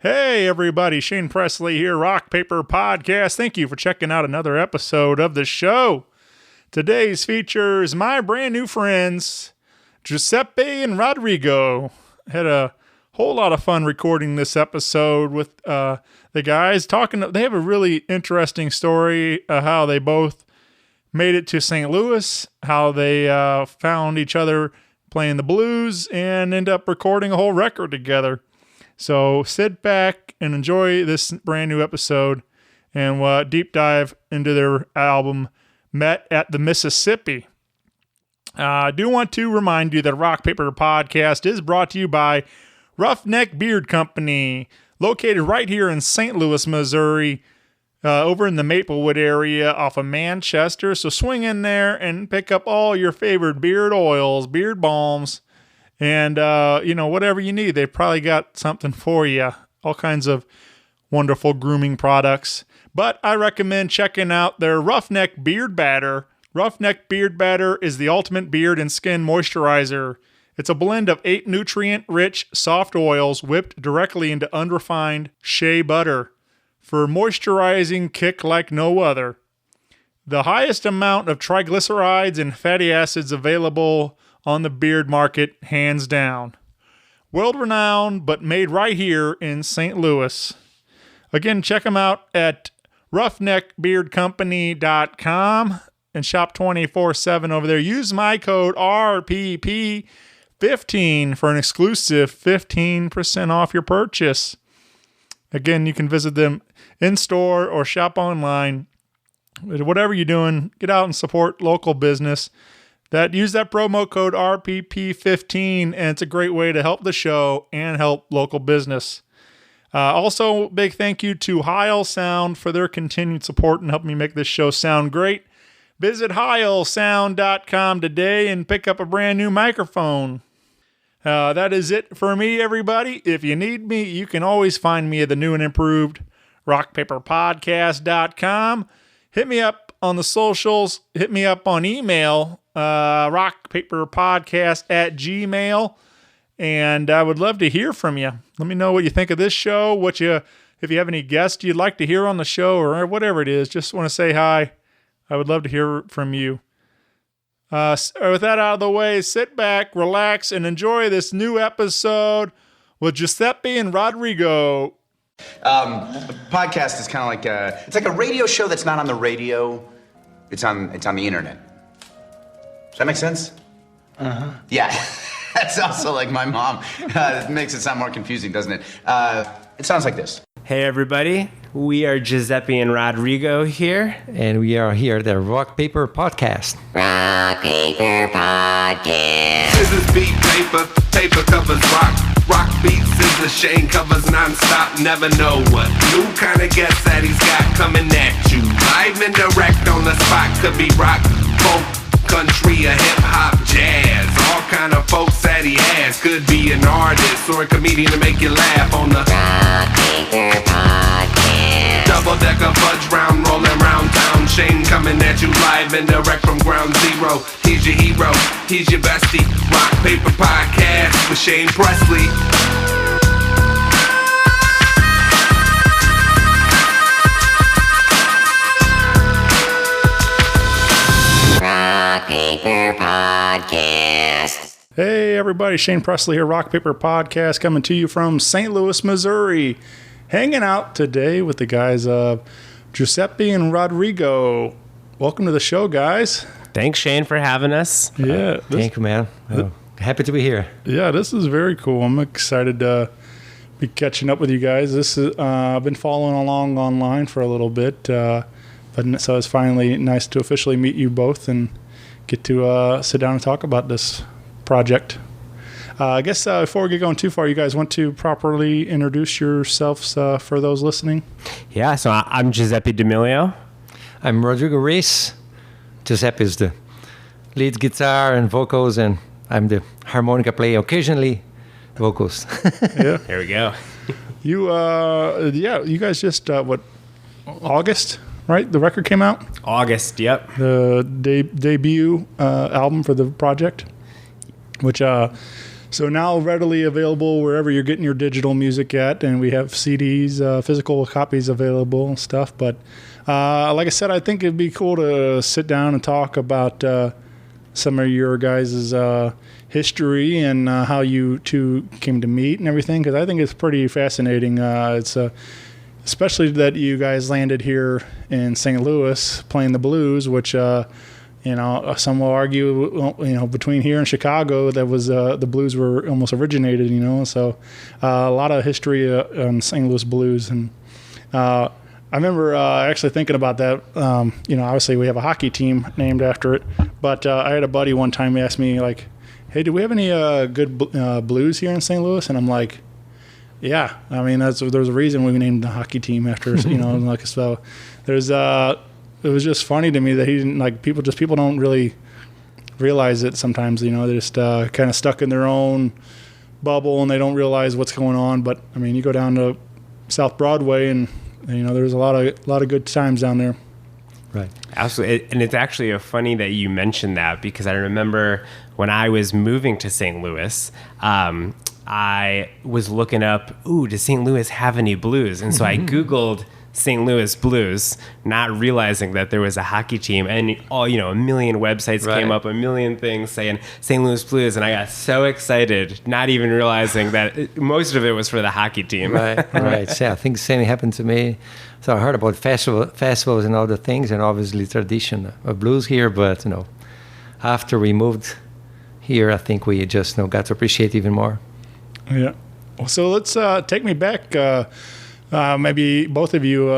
Hey everybody, Shane Presley here, Rock Paper Podcast. Thank you for checking out another episode of the show. Today's features my brand new friends, Giuseppe and Rodrigo. Had a whole lot of fun recording this episode with the guys. They have a really interesting story how they both made it to St. Louis, how they found each other playing the blues and end up recording a whole record together. So sit back and enjoy this brand new episode and deep dive into their album, Met at the Mississippi. I do want to remind you that Rock Paper Podcast is brought to you by Roughneck Beard Company, located right here in St. Louis, Missouri, over in the Maplewood area off of Manchester. So swing in there and pick up all your favorite beard oils, beard balms, and, whatever you need. They've probably got something for you. All kinds of wonderful grooming products. But I recommend checking out their Roughneck Beard Batter. Roughneck Beard Batter is the ultimate beard and skin moisturizer. It's a blend of 8 nutrient-rich soft oils whipped directly into unrefined shea butter for moisturizing kick like no other. The highest amount of triglycerides and fatty acids available on the beard market, hands down. World-renowned, but made right here in St. Louis. Again, check them out at roughneckbeardcompany.com and shop 24/7 over there. Use my code RPP15 for an exclusive 15% off your purchase. Again, you can visit them in-store or shop online. Whatever you're doing, get out and support local business. Use that promo code RPP15, and it's a great way to help the show and help local business. Also, big thank you to Heil Sound for their continued support and helping me make this show sound great. Visit heilsound.com today and pick up a brand new microphone. That is it for me, everybody. If you need me, you can always find me at the new and improved rockpaperpodcast.com. Hit me up on the socials. Hit me up on email, rockpaperpodcast@gmail.com. And I would love to hear from you. Let me know what you think of this show, if you have any guests you'd like to hear on the show or whatever it is. Just want to say hi. I would love to hear from you. With that out of the way, sit back, relax, and enjoy this new episode with Giuseppe and Rodrigo. Podcast is kind of like it's like a radio show that's not on the radio. It's on the internet. Does that make sense? Uh-huh. Yeah. That's also like my mom. It makes it sound more confusing, doesn't it? It sounds like this. Hey everybody, we are Giuseppe and Rodrigo here. And we are here at the Rock Paper Podcast. Rock Paper Podcast. Scissors beat paper, paper covers rock. Rock beats scissors, Shane covers non-stop. Never know what new kind of guest that he's got coming at you. Live and direct on the spot, could be rock, folk, country, or hip-hop, jazz. All kind of folks that he has. Could be an artist or a comedian to make you laugh on the Rock Paper Podcast. double-decker fudge round, rolling round town. Shane coming at you live and direct from ground zero. He's your hero, he's your bestie. Rock Paper Podcast with Shane Presley. Rock Paper Podcast. Hey everybody, Shane Presley here, Rock Paper Podcast, coming to you from St. Louis, Missouri. Hanging out today with the guys of Giuseppe and Rodrigo. Welcome to the show, guys. Thanks, Shane, for having us. Yeah. Thank you, man. Happy to be here. Yeah, this is very cool. I'm excited to be catching up with you guys. This is I've been following along online for a little bit, so it's finally nice to officially meet you both and get to sit down and talk about this project. I guess before we get going too far, you guys want to properly introduce yourselves for those listening? Yeah, so I'm Giuseppe D'Amelio. I'm Rodrigo Reis. Giuseppe is the lead guitar and vocals, and I'm the harmonica player, occasionally vocals. Yeah. There we go. You guys just, August, right? The record came out? August, yep. The debut album for the project, which So now readily available wherever you're getting your digital music at, and we have CDs, physical copies available and stuff. But like I said, I think it'd be cool to sit down and talk about some of your guys' history and how you two came to meet and everything, because I think it's pretty fascinating. It's especially that you guys landed here in St. Louis playing the blues, which some will argue, between here and Chicago, that was the blues were almost originated, So a lot of history on St. Louis blues, and I remember actually thinking about that. Obviously we have a hockey team named after it, but I had a buddy one time ask me like, "Hey, do we have any good blues here in St. Louis?" And I'm like, "Yeah, I mean there's a reason we named the hockey team after so." There's it was just funny to me that he didn't like people don't really realize it sometimes. They're just kind of stuck in their own bubble and they don't realize what's going on. But I mean, you go down to South Broadway and there's a lot of good times down there. Right. Absolutely. And it's actually funny that you mentioned that, because I remember when I was moving to St. Louis, I was looking up, does St. Louis have any blues? And so I Googled St. Louis Blues, not realizing that there was a hockey team, and a million websites came up, a million things saying St. Louis Blues, and I got so excited, not even realizing that most of it was for the hockey team. Right. So I think the same happened to me. So I heard about festivals and all the things, and obviously tradition of blues here, but after we moved here, I think we just got to appreciate even more. Yeah. So let's take me back. Maybe both of you,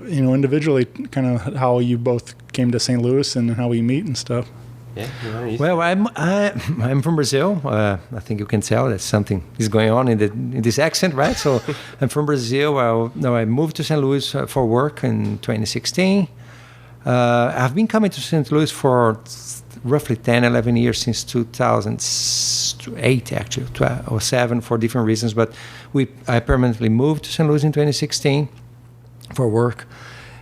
individually, kind of how you both came to St. Louis and how we meet and stuff. Yeah. Well, I'm from Brazil. I think you can tell that something is going on in this accent, right? So I'm from Brazil. I moved to St. Louis for work in 2016. I've been coming to St. Louis for roughly 10, 11 years, since 2008, actually, or 7, for different reasons. But I permanently moved to St. Louis in 2016 for work.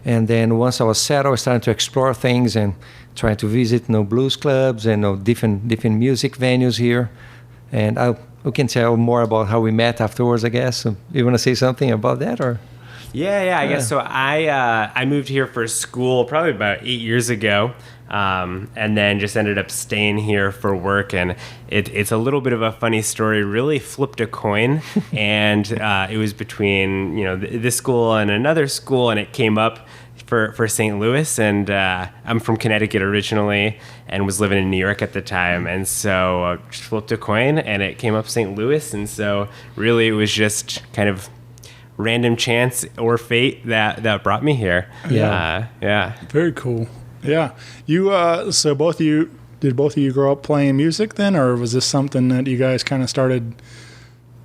And then once I was settled, I started to explore things and trying to visit blues clubs and different music venues here. And we can tell more about how we met afterwards, I guess. So you want to say something about that, or? Yeah, I guess so. I moved here for school probably about 8 years ago, and then just ended up staying here for work. And it's a little bit of a funny story. Really flipped a coin, and it was between this school and another school, and it came up for St. Louis. And I'm from Connecticut originally, and was living in New York at the time. And so just flipped a coin, and it came up St. Louis. And so really, it was just kind of random chance or fate that brought me here. Yeah. Very cool. Yeah. You so did both of you grow up playing music then, or was this something that you guys kind of started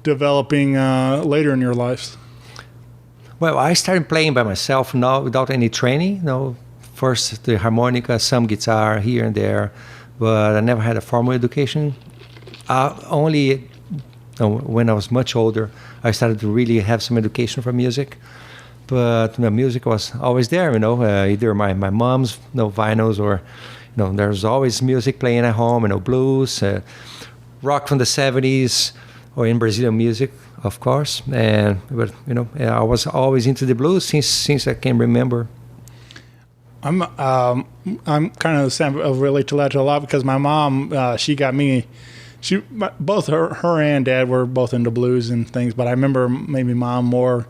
developing later in your lives? Well, I started playing by myself now without any training. First the harmonica, some guitar here and there, but I never had a formal education. Only when I was much older, I started to really have some education for music. But music was always there, either my mom's vinyls, or there's always music playing at home, blues, rock from the 70s, or in Brazilian music, of course. But I was always into the blues since I can remember. I'm kind of the same. I relate to that a lot because my mom, she got me. Both her and dad were both into blues and things, but I remember maybe mom more,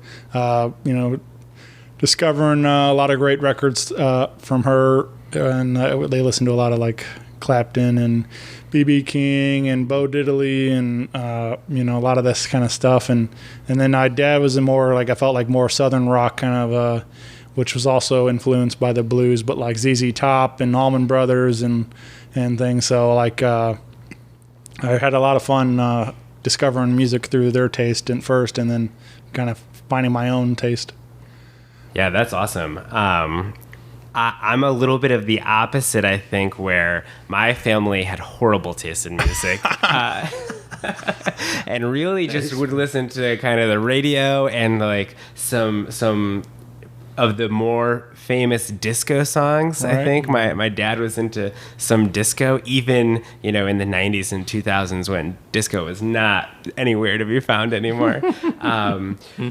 discovering a lot of great records from her, and they listened to a lot of like Clapton and B.B. King and Bo Diddley and a lot of this kind of stuff, and then my dad was I felt like more Southern rock kind of, which was also influenced by the blues, but like ZZ Top and Allman Brothers and things. So I had a lot of fun discovering music through their taste at first, and then kind of finding my own taste. Yeah, that's awesome. I'm a little bit of the opposite, I think, where my family had horrible taste in music. And really just would listen to kind of the radio and like some of the more famous disco songs. I think my dad was into some disco, even in the 90s and 2000s when disco was not anywhere to be found anymore.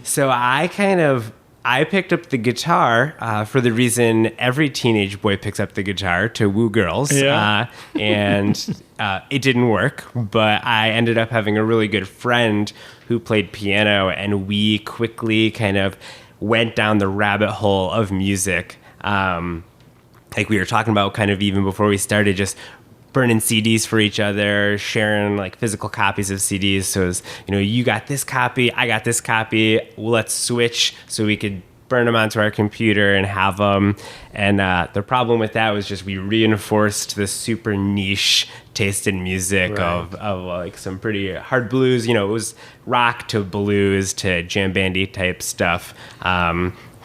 So I picked up the guitar for the reason every teenage boy picks up the guitar, to woo girls. And it didn't work, but I ended up having a really good friend who played piano, and we quickly kind of went down the rabbit hole of music. Like we were talking about kind of even before we started, just burning CDs for each other, sharing like physical copies of CDs. So it was, you got this copy, I got this copy, let's switch so we could burn them onto our computer and have them. And the problem with that was just we reinforced the super niche taste in music of like some pretty hard blues. It was rock to blues to jam bandy type stuff.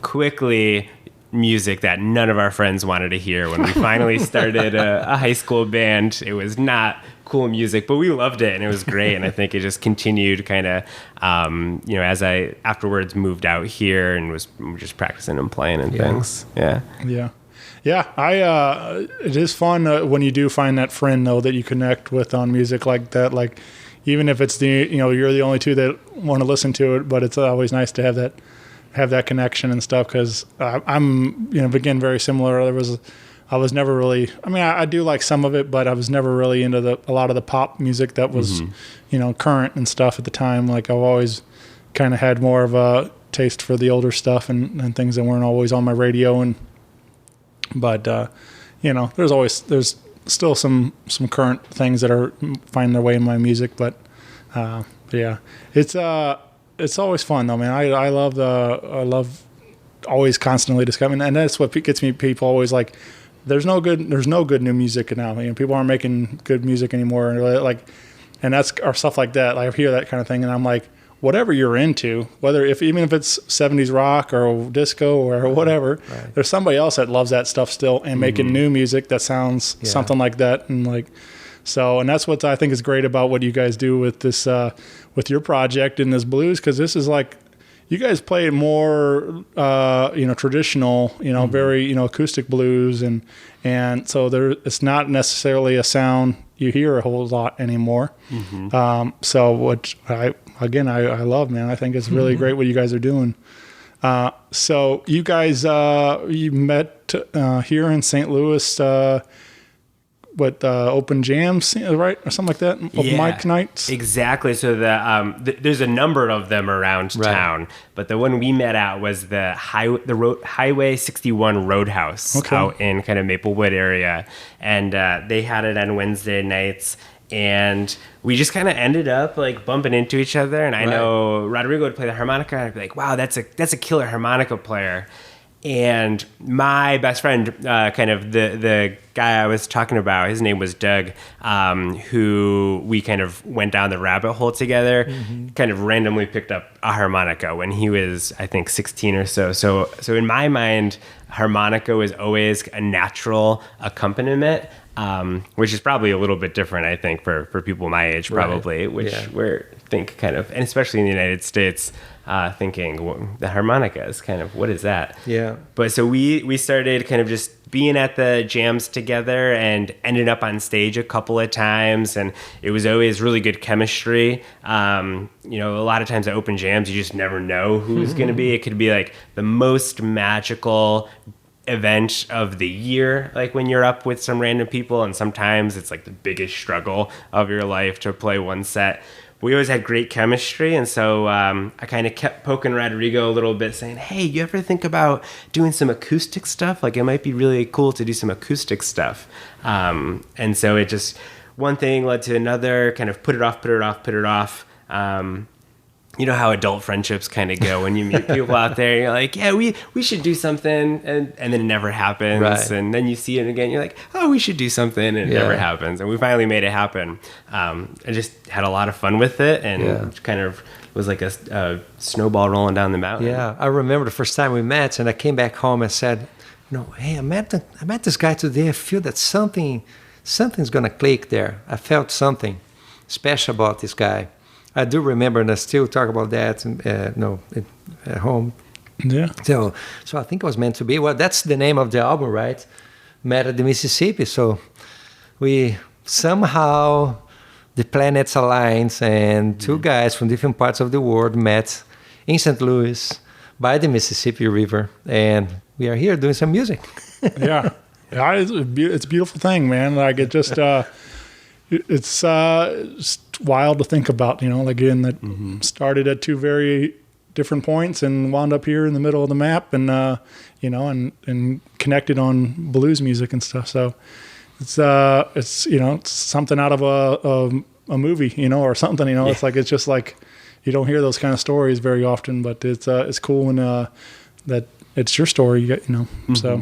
Quickly, music that none of our friends wanted to hear. When we finally started a high school band, it was not cool music, but we loved it and it was great. And I think it just continued kind of, as I afterwards moved out here and was just practicing and playing and things. Yeah. It is fun when you do find that friend though that you connect with on music like that. Like even if it's you're the only two that want to listen to it, but it's always nice to have that connection and stuff. Cause I'm, again, very similar. I was never really, I do like some of it, but I was never really into a lot of the pop music that was, current and stuff at the time. Like I've always kind of had more of a taste for the older stuff and things that weren't always on my radio. But there's still some current things that are finding their way in my music. But yeah, it's always fun though, man. I love always constantly discovering, and that's what gets me. People always like, there's no good new music now. People aren't making good music anymore, and that's or stuff like that. Like I hear that kind of thing, and I'm like, whatever you're into, even if it's 70s rock or disco or whatever, there's somebody else that loves that stuff still and making new music that sounds something like that, and that's what I think is great about what you guys do with this, with your project in this blues, because this is like, you guys play more, traditional, very, acoustic blues, and so it's not necessarily a sound you hear a whole lot anymore. So what I love, man. I think it's really great what you guys are doing. So you guys, you met here in St. Louis. Open jams, right, or something like that, open mic nights. Exactly. So there's a number of them around town, but the one we met at was the Highway 61 Roadhouse out in kind of Maplewood area, and they had it on Wednesday nights. And we just kind of ended up like bumping into each other. And I know Rodrigo would play the harmonica, and I'd be like, "Wow, that's a killer harmonica player." And my best friend, kind of the guy I was talking about, his name was Doug, who we kind of went down the rabbit hole together, kind of randomly picked up a harmonica when he was, I think, 16 or so. So in my mind, harmonica was always a natural accompaniment, which is probably a little bit different, I think, for people my age, probably, which we're think kind of, and especially in the United States, thinking well, the harmonica is kind of, what is that? Yeah. But so we started kind of just being at the jams together and ended up on stage a couple of times, and it was always really good chemistry. A lot of times at open jams, you just never know who's going to be. It could be like the most magical event of the year, like when you're up with some random people, and sometimes it's like the biggest struggle of your life to play one set. We always had great chemistry, and so I kind of kept poking Rodrigo a little bit, saying, "Hey, you ever think about doing some acoustic stuff? Like, it might be really cool to do some acoustic stuff." And so it just, one thing led to another, kind of put it off. You know how adult friendships kind of go when you meet people out there. You're like, yeah, we should do something, and then it never happens. Right. And then you see it again. You're like, oh, we should do something, and it never happens. And we finally made it happen. I just had a lot of fun with it, and kind of was like a snowball rolling down the mountain. Yeah, I remember the first time we met, and I came back home and said, hey, I met this guy today. I feel that something's gonna click there. I felt something special about this guy. I do remember, and I still talk about that at home. Yeah. So I think it was meant to be. Well, that's the name of the album, right? Met at the Mississippi. So we somehow the planets aligned, and two guys from different parts of the world met in St. Louis by the Mississippi River, and we are here doing some music. Yeah. Yeah, it's a beautiful thing, man. Like it just, it's just wild to think about, you know, like again, that started at two very different points and wound up here in the middle of the map, and you know, and connected on blues music and stuff. So it's you know, it's something out of a movie, you know, or something, you know. It's like, it's just like you don't hear those kind of stories very often, but it's cool when that it's your story, you know. So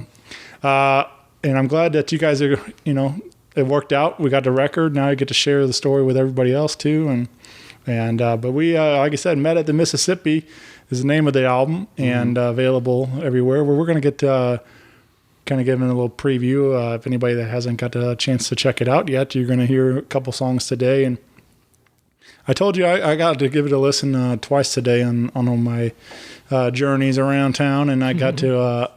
and I'm glad that you guys are, you know, it worked out. We got the record. Now you get to share the story with everybody else too. And but we, like I said, Met at the Mississippi is the name of the album, and available everywhere. We're going to get kind of giving a little preview. If anybody that hasn't got a chance to check it out yet, you're going to hear a couple songs today. And I told you I got to give it a listen twice today on my journeys around town, and I got to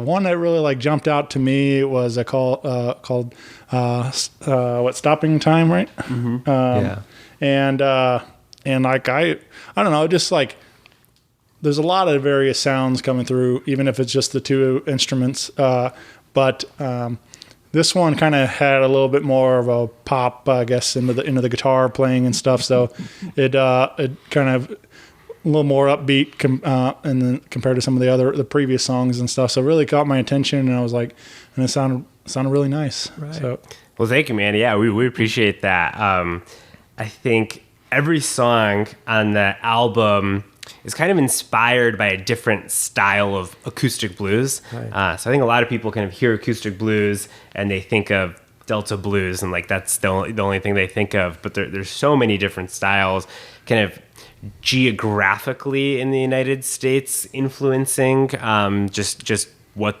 one that really like jumped out to me. It was called Stopping Time, right? Yeah. And like I don't know, just like there's a lot of various sounds coming through, even if it's just the two instruments. But this one kind of had a little bit more of a pop, I guess, into the guitar playing and stuff. So it kind of a little more upbeat and then compared to some of the previous songs and stuff. So it really caught my attention, and I was like, and it sounded really nice. Right. So Well, thank you, man. Yeah, we appreciate that. I think every song on the album is kind of inspired by a different style of acoustic blues. Right. So I think a lot of people kind of hear acoustic blues and they think of Delta blues, and like that's the only thing they think of. But there's so many different styles, kind of geographically in the United States, influencing just what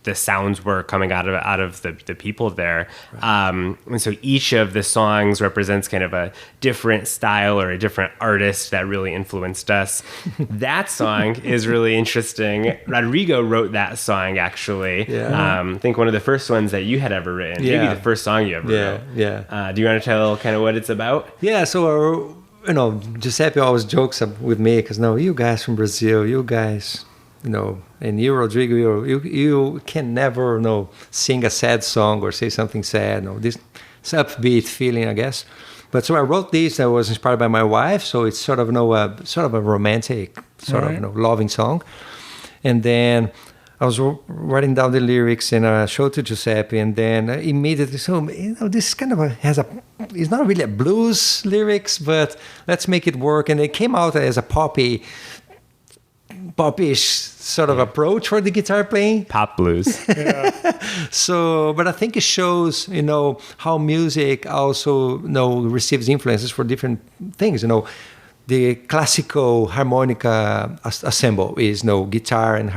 the sounds were coming out of the people there. Right. And so each of the songs represents kind of a different style or a different artist that really influenced us. That song is really interesting. Rodrigo wrote that song, actually. Yeah. I think one of the first ones that you had ever written. Yeah. Maybe the first song you ever wrote. Yeah. Do you want to tell kind of what it's about? Yeah, so, you know, Giuseppe always jokes with me because, no, you guys from Brazil, you guys, you know, and you, Rodrigo, you can never, you know, sing a sad song or say something sad. No, this upbeat feeling, I guess. But so I wrote this. I was inspired by my wife, so it's sort of, you know, a romantic, sort of, you know, loving song. And then I was writing down the lyrics and I showed to Giuseppe, and then immediately, so, you know, this kind of it's not really a blues lyrics, but let's make it work. And it came out as a popish sort of approach for the guitar playing. Pop blues. So, but I think it shows, you know, how music also, you know, receives influences for different things. You know, the classical harmonica assemble is, you know, guitar and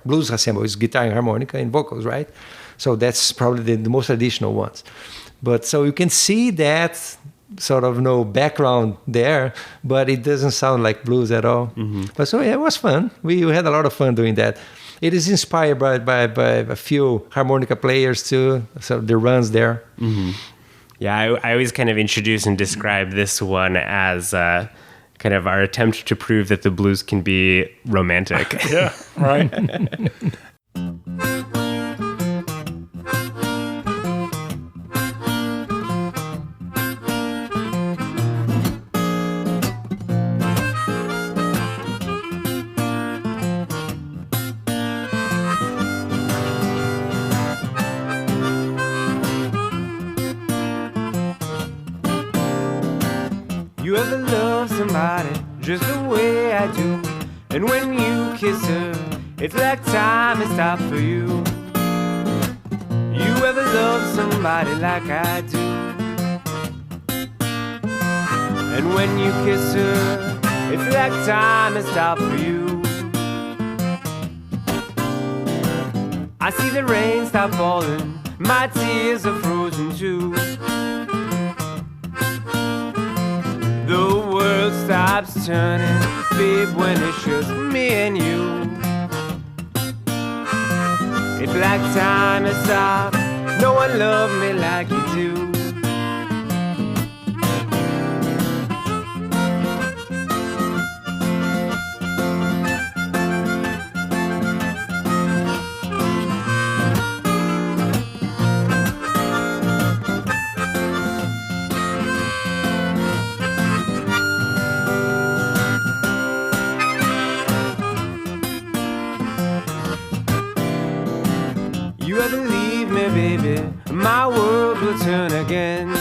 blues assemble is guitar and harmonica and vocals, right? So that's probably the most traditional ones. But so you can see that sort of, you know, background there, but it doesn't sound like blues at all. But so yeah, it was fun. We had a lot of fun doing that. It is inspired by a few harmonica players too, so the runs there. Yeah, I always kind of introduce and describe this one as kind of our attempt to prove that the blues can be romantic. yeah, right. You ever love somebody just the way I do? And when you kiss her, it's like time has stopped for you. You ever love somebody like I do? And when you kiss her, it's like time has stopped for you. I see the rain stop falling, my tears are frozen too. The world stops turning, babe, when it's just me and you. like time has stopped. No one loved me like you do. You ever leave me, baby, my world will turn again.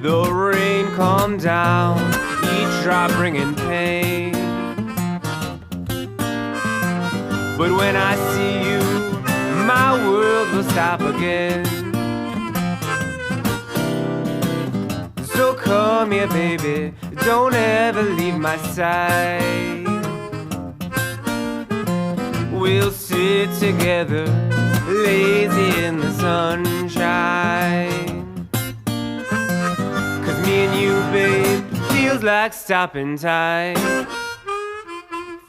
The rain calmed down, each drop bringing pain. But when I see you, my world will stop again. So come here, baby, don't ever leave my side. We'll sit together, lazy in the sunshine. 'Cause me and you, babe, feels like stopping time.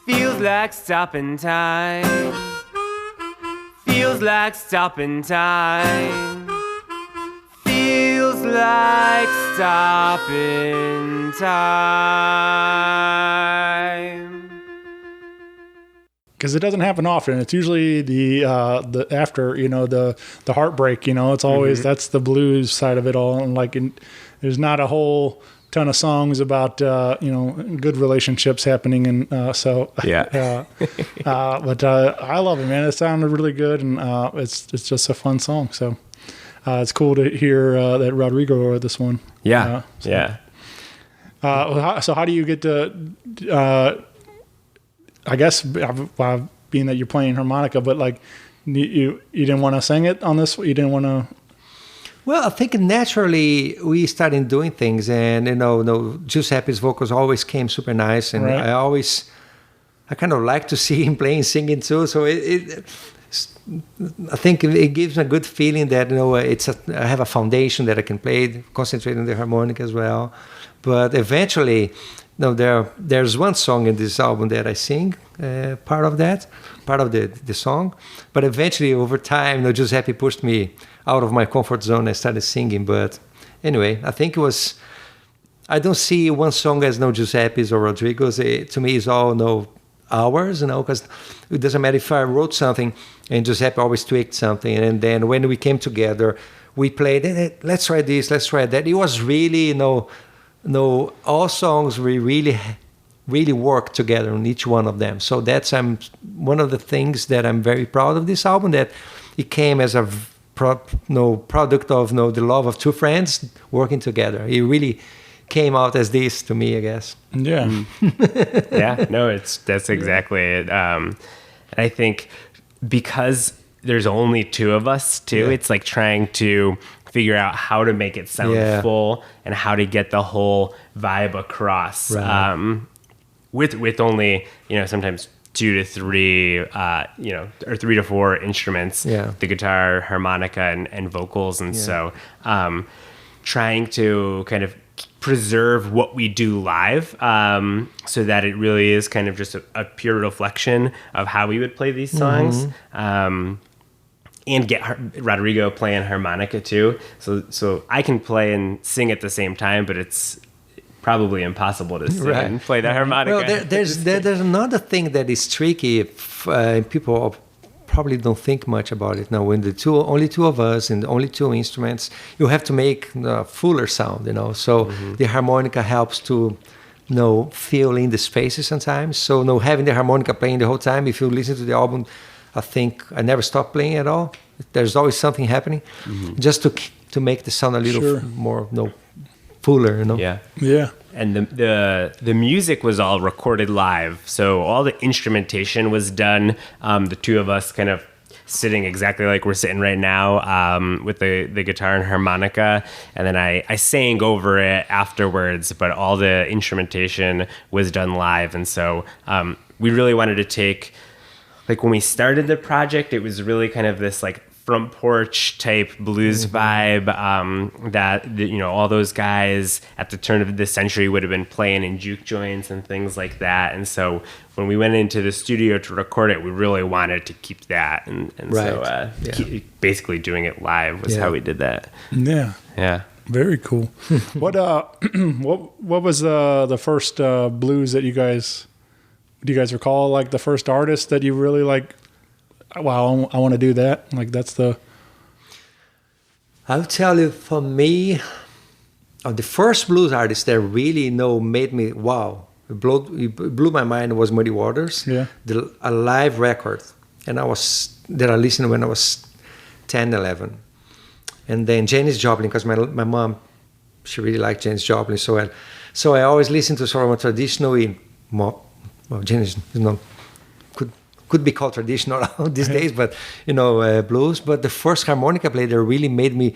Feels like stopping time. Feels like stopping time. Feels like stopping time. Because it doesn't happen often. It's usually the after, the heartbreak. It's always that's the blues side of it all, and there's not a whole ton of songs about good relationships happening, and so Yeah. but I love it, man. It sounded really good, and it's just a fun song. So it's cool to hear that Rodrigo wrote this one. Yeah. So how do you get to? I guess being that you're playing harmonica, but you didn't want to sing it on this. You didn't want to. Well, I think naturally we started doing things, and Giuseppe's vocals always came super nice, and Right. I kind of like to see him playing, singing too. So I think it gives me a good feeling that I have a foundation that I can play, concentrate on the harmonica as well. But eventually, there's one song in this album that I sing, part of the song. But eventually, over time, Giuseppe pushed me out of my comfort zone. I started singing. But anyway, I think it was. I don't see one song as Giuseppe's or Rodrigo's. To me, it's all ours, because it doesn't matter if I wrote something and Giuseppe always tweaked something. And then when we came together, we played, let's try this, let's try that. It was really, all songs we really worked together on each one of them. So that's one of the things that I'm very proud of this album, that it came as a product of the love of two friends working together. It really came out as this to me, I guess. Yeah. Yeah, no, that's exactly it. And I think because there's only two of us too, it's like trying to figure out how to make it sound full and how to get the whole vibe across. Right. With only, sometimes 2 to 3, or 3 to 4 instruments, the guitar, harmonica, and vocals. And so trying to kind of preserve what we do live, so that it really is kind of just a pure reflection of how we would play these songs. And get Rodrigo playing harmonica too. So I can play and sing at the same time, but it's probably impossible to sing and play the harmonica. Well, there's another thing that is tricky. People probably don't think much about it now. When only two of us and only two instruments, you have to make a fuller sound. So the harmonica helps to fill in the spaces sometimes. So having the harmonica playing the whole time. If you listen to the album, I think I never stop playing at all. There's always something happening, just to make the sound a little more fuller. Yeah. And the music was all recorded live, so all the instrumentation was done. The two of us kind of sitting exactly like we're sitting right now, with the guitar and harmonica, and then I sang over it afterwards. But all the instrumentation was done live, and so we really wanted to take. When we started the project, it was really kind of this front porch type blues vibe that all those guys at the turn of the century would have been playing in juke joints and things like that. And so when we went into the studio to record it, we really wanted to keep that, and so basically doing it live was how we did that. Yeah, very cool. What was the first blues that you guys? Do you guys recall like the first artist that you really like? Wow, I want to do that. Like that's the. I'll tell you, for me, the first blues artist that really made me wow. It blew my mind was Muddy Waters. Yeah. A live record, and I listened when I was 10, 11. And then Janis Joplin, because my mom, she really liked Janis Joplin so well. So I always listened to sort of a traditional, Janis could be called traditional these days, but blues. But the first harmonica player that really made me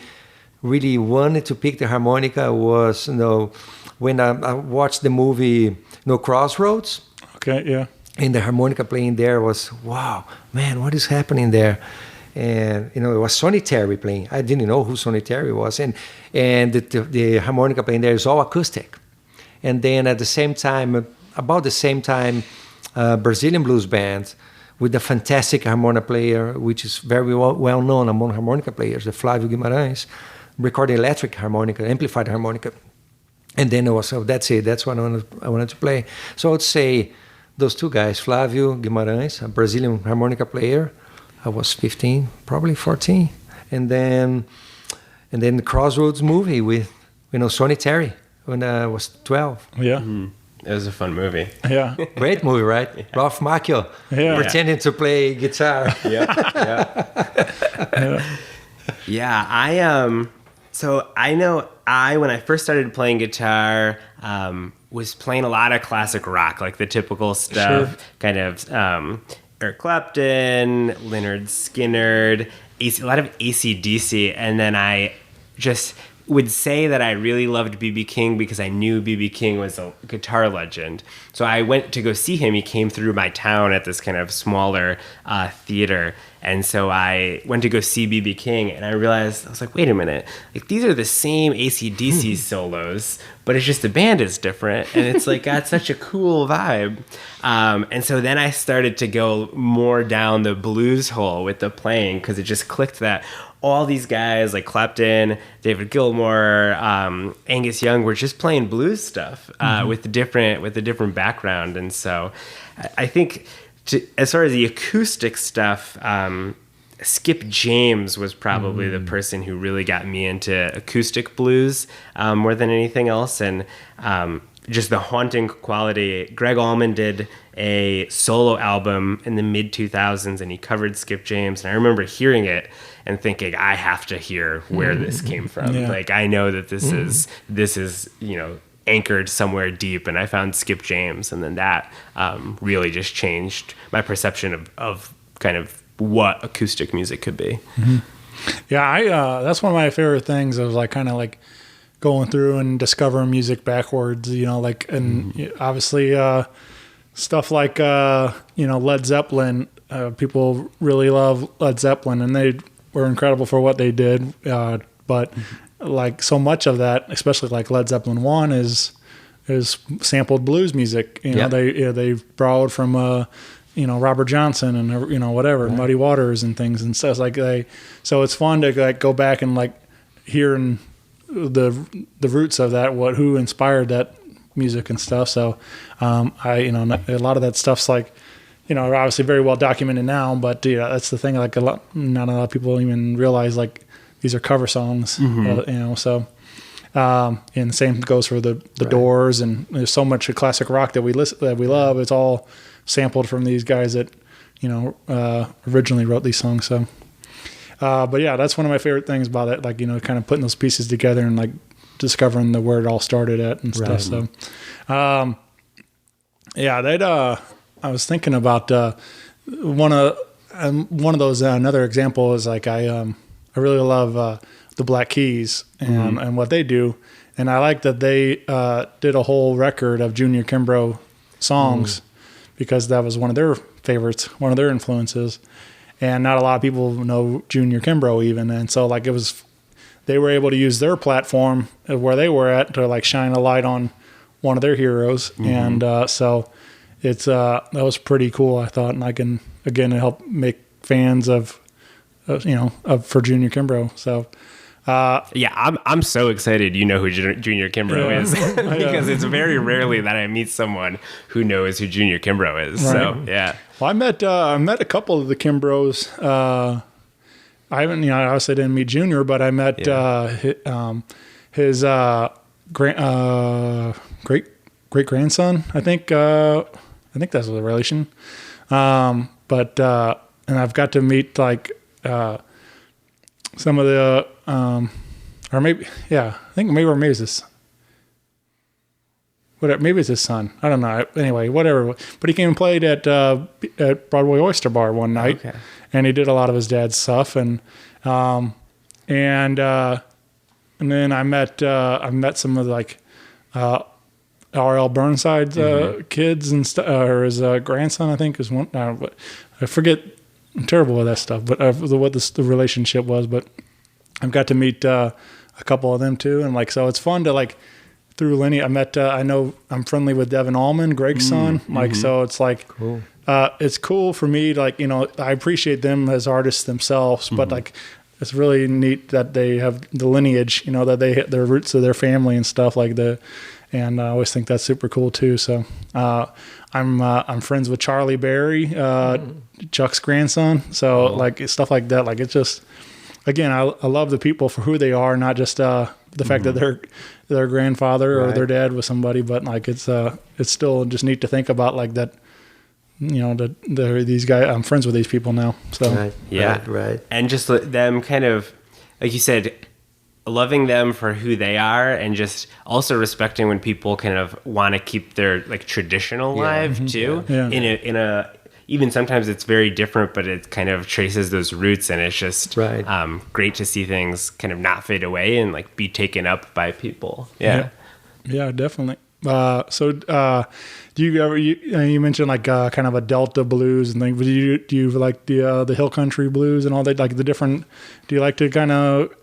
really wanted to pick the harmonica was when I watched the movie Crossroads. Okay, yeah. And the harmonica playing there was, wow, man, what is happening there? And it was Sonny Terry playing. I didn't know who Sonny Terry was, and the harmonica playing there is all acoustic. And then at the same time, about the same time, Brazilian blues band with a fantastic harmonica player, which is very well known among harmonica players, the Flávio Guimarães, recording electric harmonica, amplified harmonica. And then that's it. That's what I wanted to play. So I would say those two guys, Flávio Guimarães, a Brazilian harmonica player. I was 15, probably 14. And then the Crossroads movie with Sonny Terry when I was 12. Yeah. Mm-hmm. It was a fun movie. Yeah. Great movie, right? Yeah. Ralph Macchio pretending to play guitar. Yeah. So I know when I first started playing guitar, was playing a lot of classic rock, like the typical stuff, kind of Eric Clapton, Lynyrd Skynyrd, a lot of AC/DC, and then I just would say that I really loved B.B. King because I knew B.B. King was a guitar legend. So I went to go see him. He came through my town at this kind of smaller theater. And so I went to go see B.B. King, and I realized, I was like, wait a minute, like these are the same AC/DC solos, but it's just the band is different, and it's like got such a cool vibe. And so then I started to go more down the blues hole with the playing, because it just clicked that all these guys like Clapton, David Gilmour, Angus Young were just playing blues stuff with a different background. And so I think as far as the acoustic stuff, Skip James was probably the person who really got me into acoustic blues more than anything else. And just the haunting quality. Greg Allman did a solo album in the mid-2000s, and he covered Skip James. And I remember hearing it and thinking, I have to hear where this came from. Yeah. Like, I know that this is anchored somewhere deep. And I found Skip James, and then that really just changed my perception of kind of what acoustic music could be. Mm-hmm. Yeah, that's one of my favorite things. I was like kind of like going through and discovering music backwards, and obviously stuff like Led Zeppelin. People really love Led Zeppelin, and they were incredible for what they did. But like so much of that, especially like Led Zeppelin 1, is sampled blues music. They borrowed from Robert Johnson and whatever, right. Muddy Waters and things and stuff like so it's fun to like go back and like hearing the roots of that, who inspired that music and stuff. So a lot of that stuff's like obviously very well documented now, but that's the thing, like not a lot of people even realize like these are cover songs. So and the same goes for the right. Doors, and there's so much classic rock that we love. It's all sampled from these guys that originally wrote these songs. So but yeah, that's one of my favorite things about it, like kind of putting those pieces together and like discovering where it all started at and stuff. Right. So I was thinking about one of those. Another example is like I really love the Black Keys and what they do, and I like that they did a whole record of Junior Kimbrough songs because that was one of their favorites, one of their influences. and not a lot of people know Junior Kimbrough even. And so like they were able to use their platform where they were at to like shine a light on one of their heroes. And so it's that was pretty cool, I thought. And I can again help make fans of for Junior Kimbrough. So I'm so excited you know who Junior Kimbrough is because it's very rarely that I meet someone who knows who Junior Kimbrough is. Right. So yeah. Well, I met a couple of the Kimbroughs. I haven't, obviously didn't meet Junior, but I met his great grandson. I think that's a relation. But and I've got to meet like some of the or maybe I think maybe it's his. Maybe it's his son. I don't know. Anyway, whatever. But he came and played at Broadway Oyster Bar one night, and he did a lot of his dad's stuff. And then I met some of like R.L. Burnside's kids and or his grandson, I think, is one. I forget. I'm terrible with that stuff, but what the relationship was. But I've got to meet a couple of them too, and like so, it's fun to like. Through Lenny, I met. I know I'm friendly with Devin Allman, Greg's son. Like so, it's like cool. It's cool for me. Like I appreciate them as artists themselves, but like it's really neat that they have the lineage. That they hit their roots of their family and stuff like that. And I always think that's super cool too. So I'm friends with Charlie Berry, Chuck's grandson. So like stuff like that. Like it's just again, I love the people for who they are, not just the fact that their grandfather or their dad was somebody, but like it's still just neat to think about like that. These guys. I'm friends with these people now. So right. And just them kind of, like you said, loving them for who they are, and just also respecting when people kind of want to keep their like traditional life too. Yeah. In a even sometimes it's very different, but it kind of traces those roots, and it's just great to see things kind of not fade away and like be taken up by people. Yeah, definitely. So do you ever you mentioned like kind of a Delta blues and things? Do you like the Hill Country blues and all that? Like the different? Do you like to kind of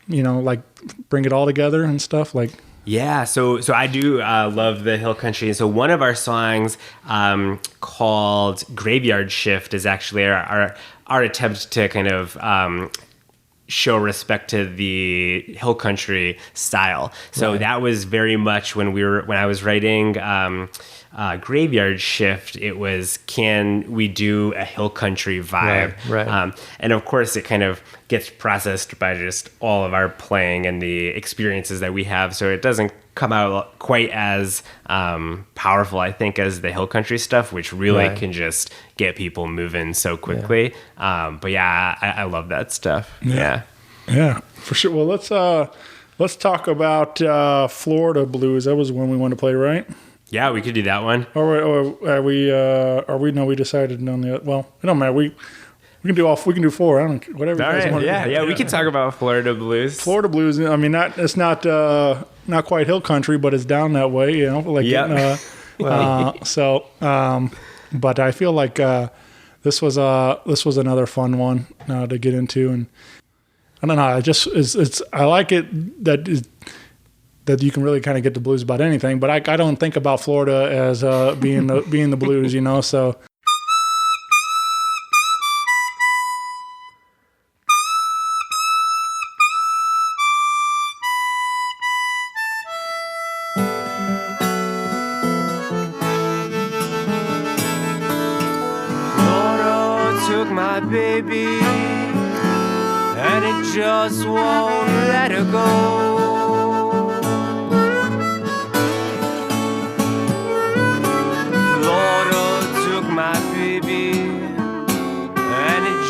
like bring it all together and stuff like? Yeah, so I do love the Hill Country. So one of our songs called Graveyard Shift is actually our attempt to kind of show respect to the Hill Country style. So that was very much when I was writing Graveyard Shift, it was, can we do a Hill Country vibe? Right. And of course it kind of gets processed by just all of our playing and the experiences that we have. So it doesn't come out quite as powerful, I think, as the Hill Country stuff, which really can just get people moving so quickly. But yeah, I love that stuff. Yeah, for sure. Well, let's talk about Florida blues. That was when we wanted to play, right? Yeah, we could do that one. Or are we? No, we decided on the. Well, it don't matter. We can do all. We can do four. I don't. Whatever. All you guys right. want. Yeah. We can talk about Florida blues. Florida blues. I mean, it's not quite Hill Country, but it's down that way. But I feel like this was another fun one to get into, and I don't know. I like it that you can really kind of get the blues about anything, but I don't think about Florida as being the blues, so. Florida took my baby, and it just won't let her go.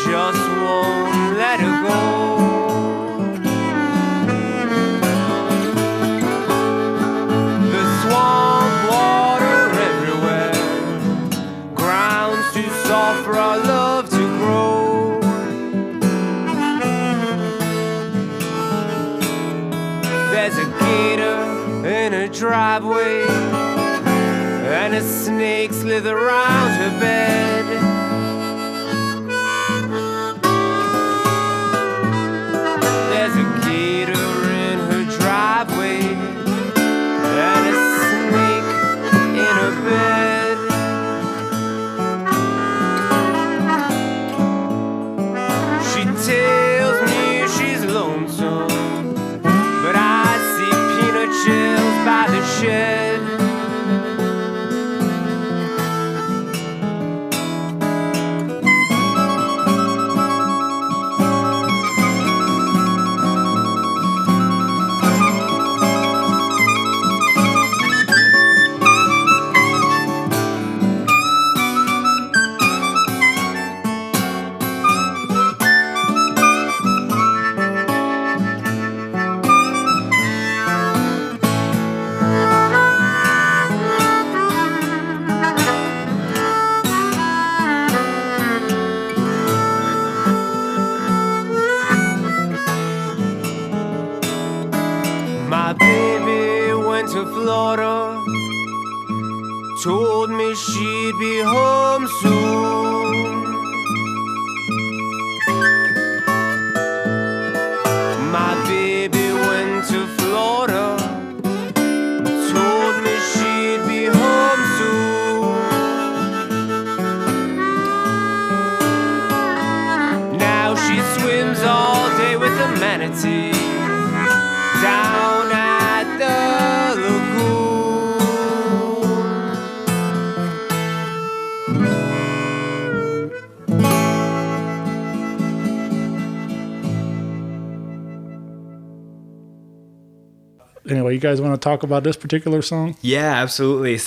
Just won't let her go. The swamp water everywhere, ground's too soft for our love to grow. There's a gator in her driveway, and a snake slither around her bed. she'd be home soon. My baby went to Florida, told me she'd be home soon. Now she swims all day with the manatee down at the lagoon. Anyway, you guys want to talk about this particular song? Yeah, absolutely.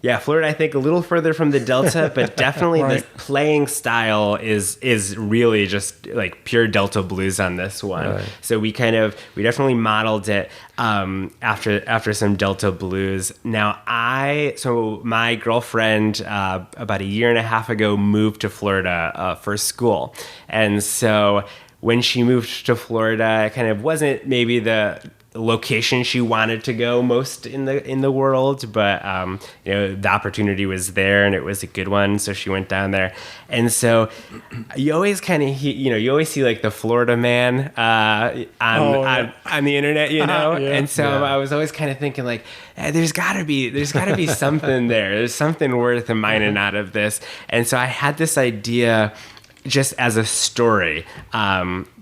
Yeah, Florida, I think a little further from the Delta, but definitely Right. the playing style is really just like pure Delta blues on this one. Right. So we definitely modeled it after some Delta blues. Now my girlfriend about a year and a half ago moved to Florida for school, and so when she moved to Florida, it kind of wasn't maybe the location she wanted to go most in the world, but the opportunity was there and it was a good one, so she went down there. And so you always kind of you always see like the Florida man on the internet, Yeah. and so I was always kind of thinking like, there's got to be something there. There's something worth mining out of this. And so I had this idea just as a story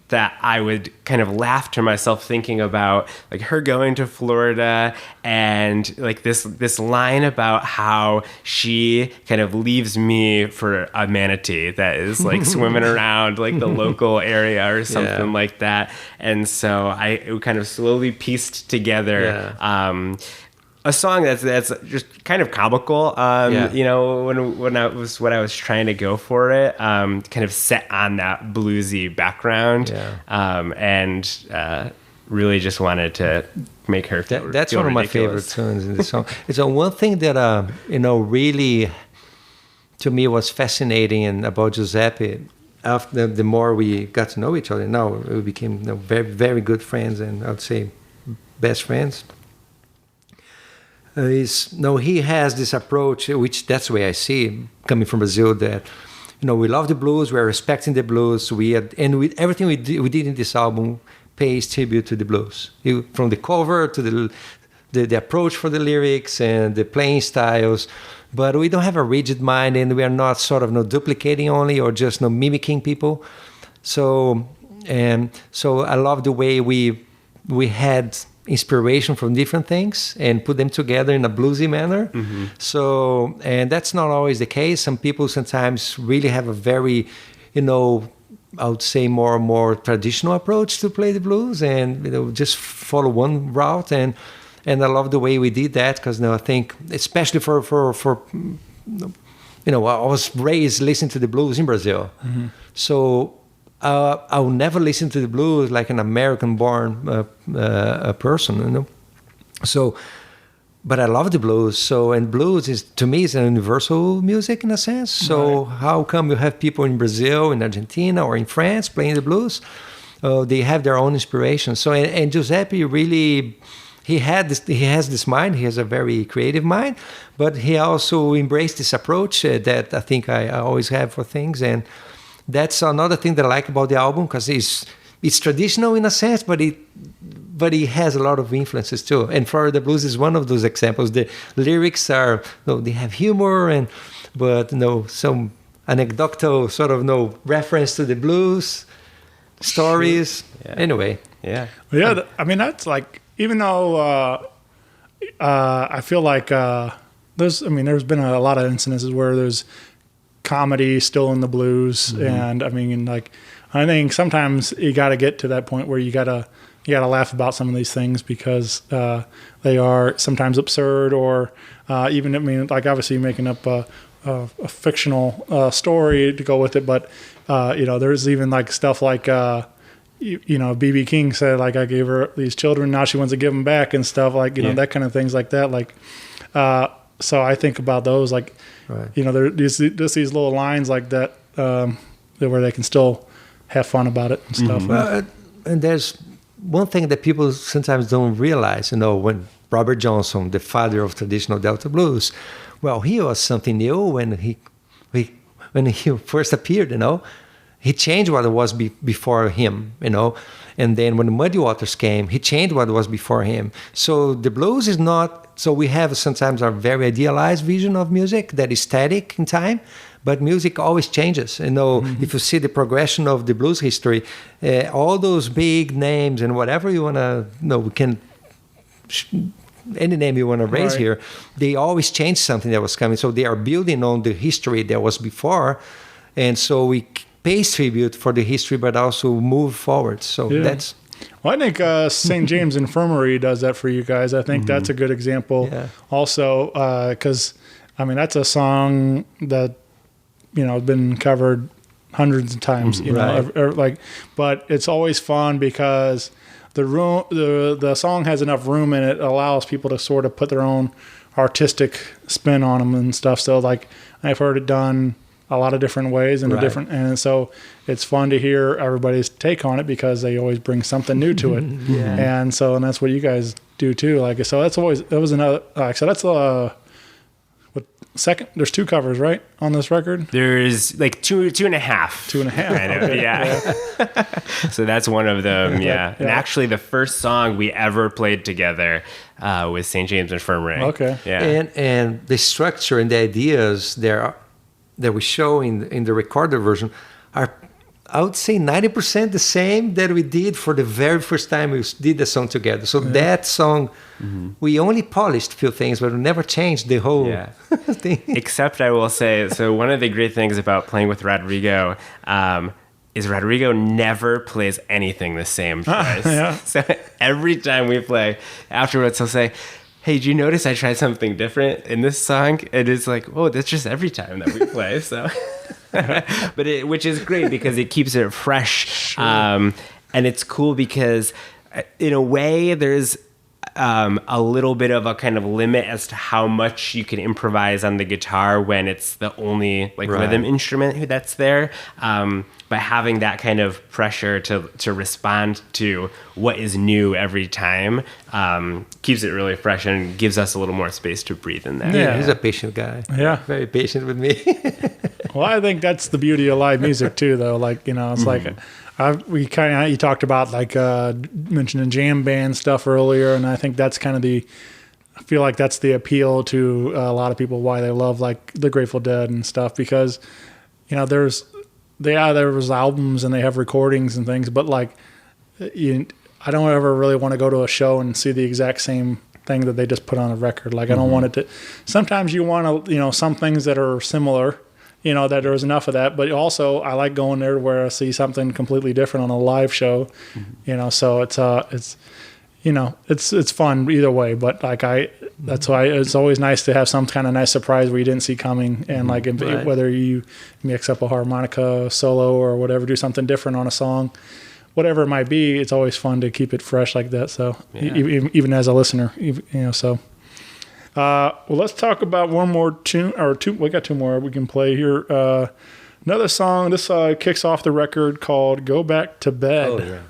that I would kind of laugh to myself thinking about like her going to Florida and like this line about how she kind of leaves me for a manatee that is like swimming around like the local area or something like that. And so I kind of slowly pieced together a song that's just kind of comical, when I was trying to go for it, kind of set on that bluesy background, and really just wanted to make her feel That's feel one of my ridiculous. favorite tunes in the song. It's one thing that really to me was fascinating about Giuseppe. After the more we got to know each other, now we became very, very good friends, and I would say best friends. He has this approach, which that's the way I see coming from Brazil, that we love the blues, we're respecting the blues, everything we did in this album pays tribute to the blues, from the cover to the approach for the lyrics and the playing styles. But we don't have a rigid mind, and we are not sort of duplicating only or just mimicking people. So I love the way we had inspiration from different things and put them together in a bluesy manner. Mm-hmm. So, and that's not always the case. Some people sometimes really have a very, I would say more traditional approach to play the blues, and just follow one route. And I love the way we did that, because I think, especially for I was raised listening to the blues in Brazil, so. I'll never listen to the blues like an American-born person, So, but I love the blues. And blues to me is a universal music in a sense. So how come you have people in Brazil, in Argentina, or in France playing the blues? They have their own inspiration. So, and Giuseppe really, he has this mind. He has a very creative mind, but he also embraced this approach that I think I always have for things. And that's another thing that I like about the album, because it's traditional in a sense, but it has a lot of influences too. And Florida Blues is one of those examples. The lyrics are, they have humor, but some anecdotal sort of reference to the blues stories. Yeah. Anyway, Yeah, I mean, that's like, even though I feel like there's been a lot of incidences where there's comedy still in the blues, and I think sometimes you got to get to that point where you gotta laugh about some of these things, because they are sometimes absurd, or even, obviously you're making up a fictional story to go with it, but there's even like stuff like B.B. King said, like, I gave her these children, now she wants to give them back, and stuff like that kind of things like that, like so I think about those, like, right. There's just these little lines like that, where they can still have fun about it and stuff. And there's one thing that people sometimes don't realize, when Robert Johnson, the father of traditional Delta blues, well, he was something new when he first appeared, He changed what was before him, And then when the Muddy Waters came, he changed what was before him. So the blues is not... So we have sometimes a very idealized vision of music that is static in time, but music always changes. If you see the progression of the blues history, all those big names and whatever you want to... we can... any name you want to raise here, they always change something that was coming. So they are building on the history that was before. And so we pay tribute for the history, but also move forward. So that's... Well, I think St. James Infirmary does that for you guys. I think that's a good example also, because, that's a song that, has been covered hundreds of times, but it's always fun because the song has enough room in it. It allows people to sort of put their own artistic spin on them and stuff. So I've heard it done a lot of different ways and and so it's fun to hear everybody's take on it because they always bring something new to it. And that's what you guys do too. Second, there's 2 covers, right, on this record? There's like two and a half. 2.5. Kind of, yeah. So that's one of them, yeah. And actually the first song we ever played together was St. James Infirmary. Okay. Yeah. And the structure and the ideas that we show in the recorded version are, I would say, 90% the same that we did for the very first time we did the song together. So that song, we only polished a few things, but we never changed the whole thing. Except I will say, so one of the great things about playing with Rodrigo is Rodrigo never plays anything the same twice. So every time we play, afterwards he'll say, hey, did you notice I tried something different in this song? And it's like, oh, that's just every time that we play. So, which is great because it keeps it fresh. Sure. And it's cool because in a way there's a little bit of a kind of limit as to how much you can improvise on the guitar when it's the only rhythm instrument that's there. But having that kind of pressure to respond to what is new every time keeps it really fresh and gives us a little more space to breathe in there. Yeah, he's a patient guy. Yeah. Very patient with me. Well, I think that's the beauty of live music too, though. It's you talked about mentioning jam band stuff earlier, and I think that's kind of I feel like that's the appeal to a lot of people why they love the Grateful Dead and stuff, because there was albums and they have recordings and things, but I don't ever really want to go to a show and see the exact same thing that they just put on a record. I don't want it to. Sometimes you want to, some things that are similar, that there's enough of that, but also I like going there where I see something completely different on a live show, so it's fun either way, but that's why it's always nice to have some kind of nice surprise where you didn't see coming, and whether you mix up a harmonica solo or whatever, do something different on a song, whatever it might be, it's always fun to keep it fresh like that. So even as a listener, so. Well, let's talk about one more tune, or two. We got 2 more we can play here. Another song. This kicks off the record called "Go Back to Bed." Oh, yeah.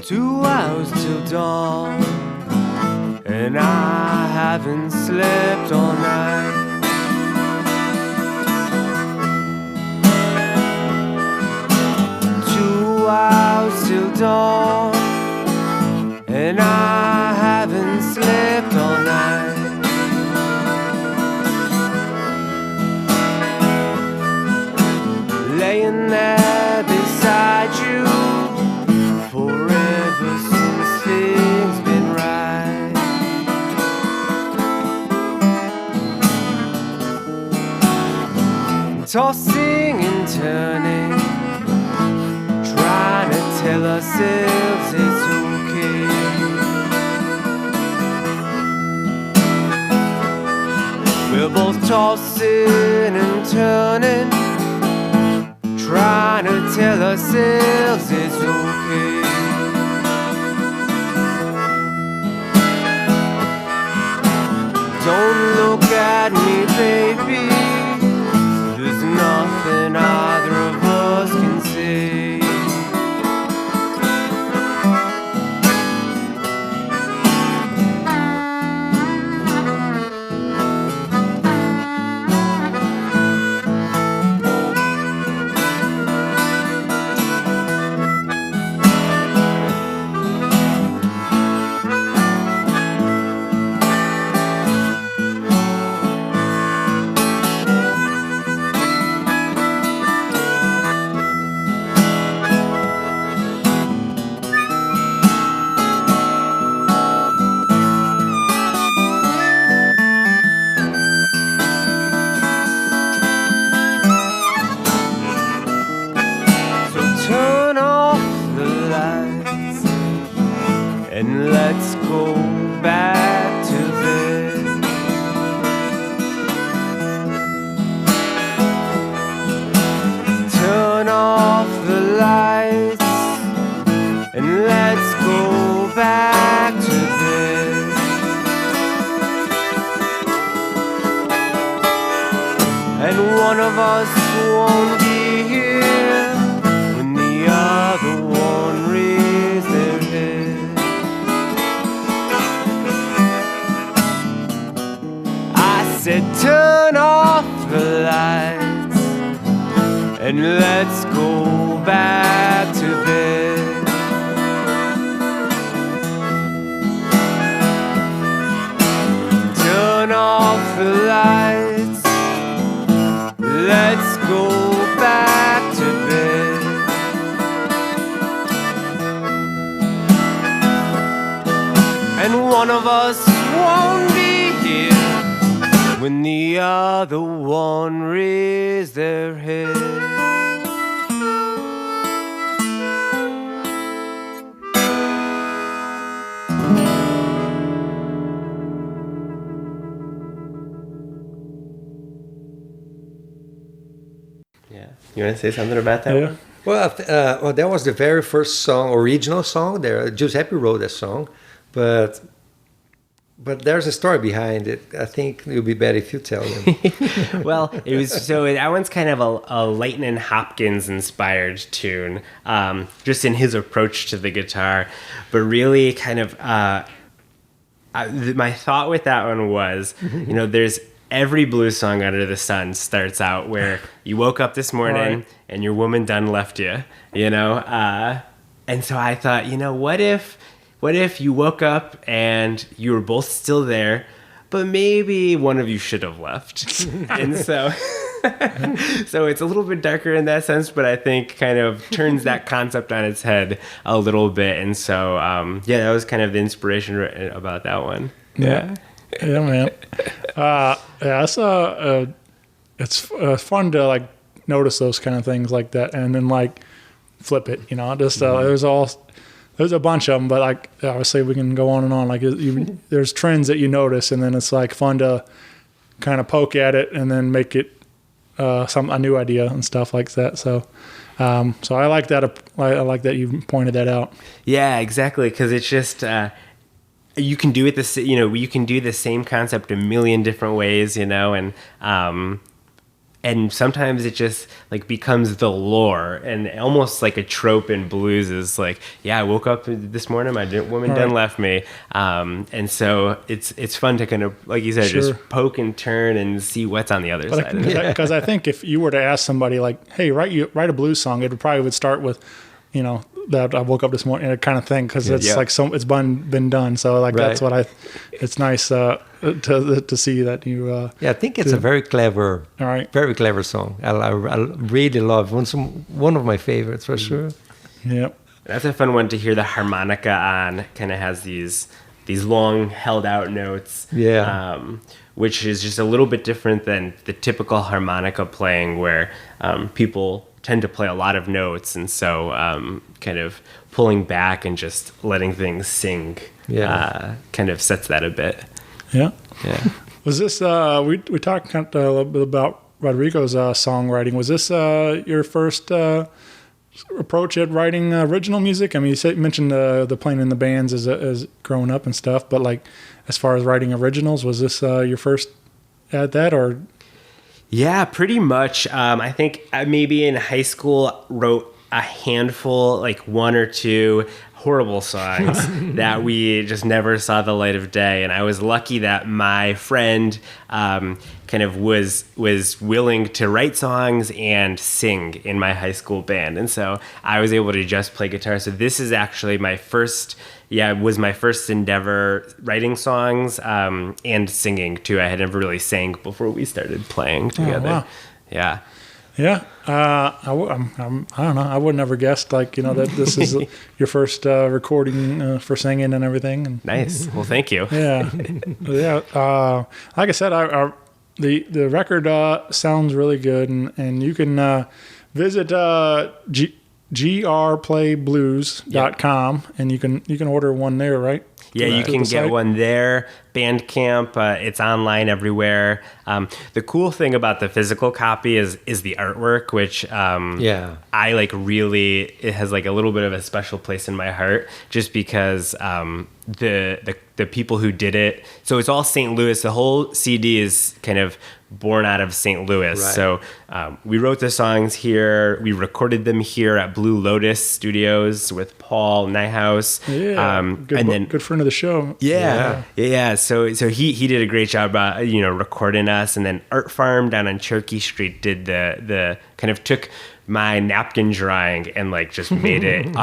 2 hours till dawn, and I haven't slept all night. Till dawn, and I haven't slept all night. Laying there beside you forever since things been right. Tossing and turning, trying to tell ourselves it's okay. We're both tossing and turning, trying to tell ourselves it's okay. Don't look at me, baby. There's nothing either of us can say. And let's go back to bed. Turn off the lights and let's go back to bed. And one of us won't be here when the other one raised their head. Said turn off the lights and let's go back to bed. Turn off the lights, let's go back to bed. And one of us won't be here when the other one raised their head. Yeah, you want to say something about that one? Well, that was the very first song, original song. There, Giuseppe wrote that song, but there's a story behind it. I think it would be better if you tell them. Well, it was that one's kind of a Lightnin' Hopkins inspired tune, just in his approach to the guitar. But really, kind of, my thought with that one was, there's every blues song under the sun starts out where you woke up this morning and your woman done left you, and so I thought, what if you woke up and you were both still there, but maybe one of you should have left? And so it's a little bit darker in that sense, but I think kind of turns that concept on its head a little bit. And so, that was kind of the inspiration about that one. Yeah, man. It's fun to like notice those kind of things like that, and then like flip it. There's a bunch of them, but like obviously we can go on and on. Like there's trends that you notice, and then it's like fun to kind of poke at it and then make it a new idea and stuff like that. So I like that. I like that you pointed that out. Yeah, exactly. Because it's just you can do it you can do the same concept a million different ways, and sometimes it just like becomes the lore, and almost like a trope in blues is like, I woke up this morning, my woman done left me, and so it's fun to kind of, like you said, just poke and turn and see what's on the other side of it. Because I think if you were to ask somebody like, hey, write a blues song, it would start with, that I woke up this morning, kind of thing, because it's like it's been done. So like that's what it's nice to see that you. I think it's a very clever, very clever song. I really love it. One of my favorites for sure. Yep. That's a fun one to hear the harmonica on. Kind of has these long held out notes. Yeah. Which is just a little bit different than the typical harmonica playing, where people tend to play a lot of notes, and so kind of pulling back and just letting things sing kind of sets that a bit. Yeah. Yeah. Was this we talked kind of a little bit about Rodrigo's songwriting? Was this your first approach at writing original music? I mean, you mentioned the playing in the bands as growing up and stuff, but like as far as writing originals, was this your first at that or? Yeah, pretty much. I think maybe in high school wrote a handful, like one or two horrible songs that we just never saw the light of day. And I was lucky that my friend kind of was willing to write songs and sing in my high school band. And so I was able to just play guitar. So this is actually my first, was my first endeavor writing songs and singing too. I had never really sang before we started playing together. Oh, wow. Yeah. Yeah, I don't know. I would never guessed that this is your first recording for singing and everything. And, nice. Well, thank you. Yeah, yeah. Like I said, the record sounds really good, and you can visit grplayblues.com, and you can order one there, right? Yeah, you can get one there. Bandcamp, it's online everywhere. The cool thing about the physical copy is the artwork, which I like. Really, it has like a little bit of a special place in my heart, just because the people who did it. So it's all St. Louis. The whole CD is kind of born out of St. Louis. Right. So we wrote the songs here. We recorded them here at Blue Lotus Studios with Paul Nyhouse. Yeah, good friend of the show. Yeah. So he did a great job recording us, and then Art Farm down on Cherokee Street did the kind of took my napkin drawing and like just made it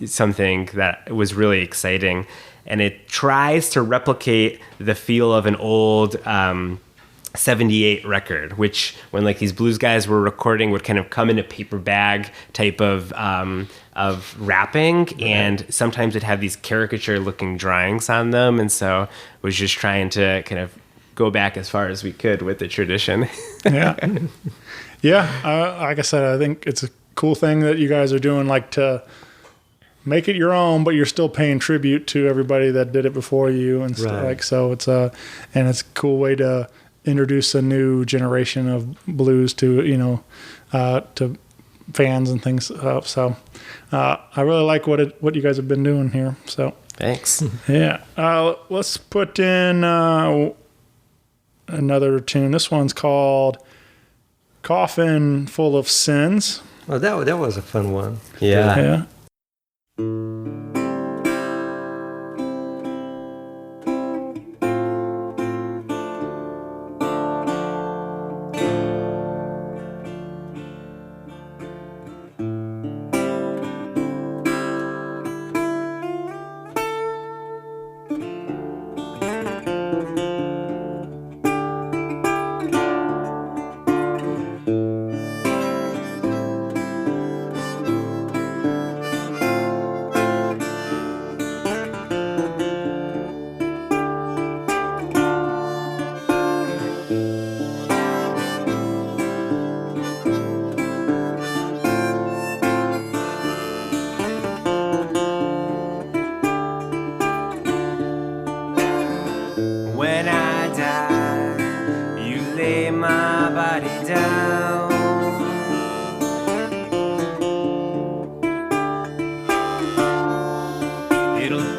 something that was really exciting, and it tries to replicate the feel of an old 78 record, which when like these blues guys were recording would kind of come in a paper bag type of wrapping, right. And sometimes it'd have these caricature looking drawings on them, and so was just trying to kind of go back as far as we could with the tradition. Like I said, I think it's a cool thing that you guys are doing, like to make it your own, but you're still paying tribute to everybody that did it before you, and stuff. Like so. It's a cool way to introduce a new generation of blues to to fans and things. So I really like what you guys have been doing here. So thanks. Yeah. Let's put in another tune. This one's called "Coffin Full of Sins." Oh, that was a fun one. Yeah.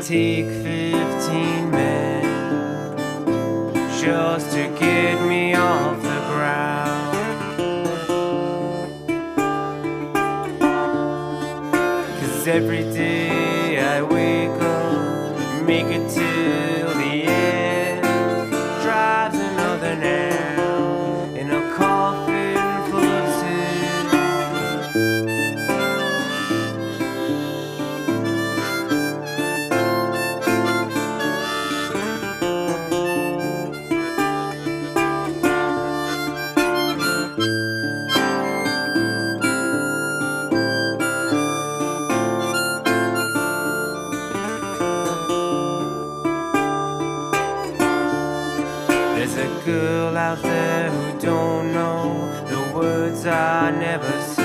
Take 15 men just to get me off the ground. 'Cause every day I wake up, make it till the end, drives another nail in a coffin full of sin. There's a girl out there who don't know the words I never said.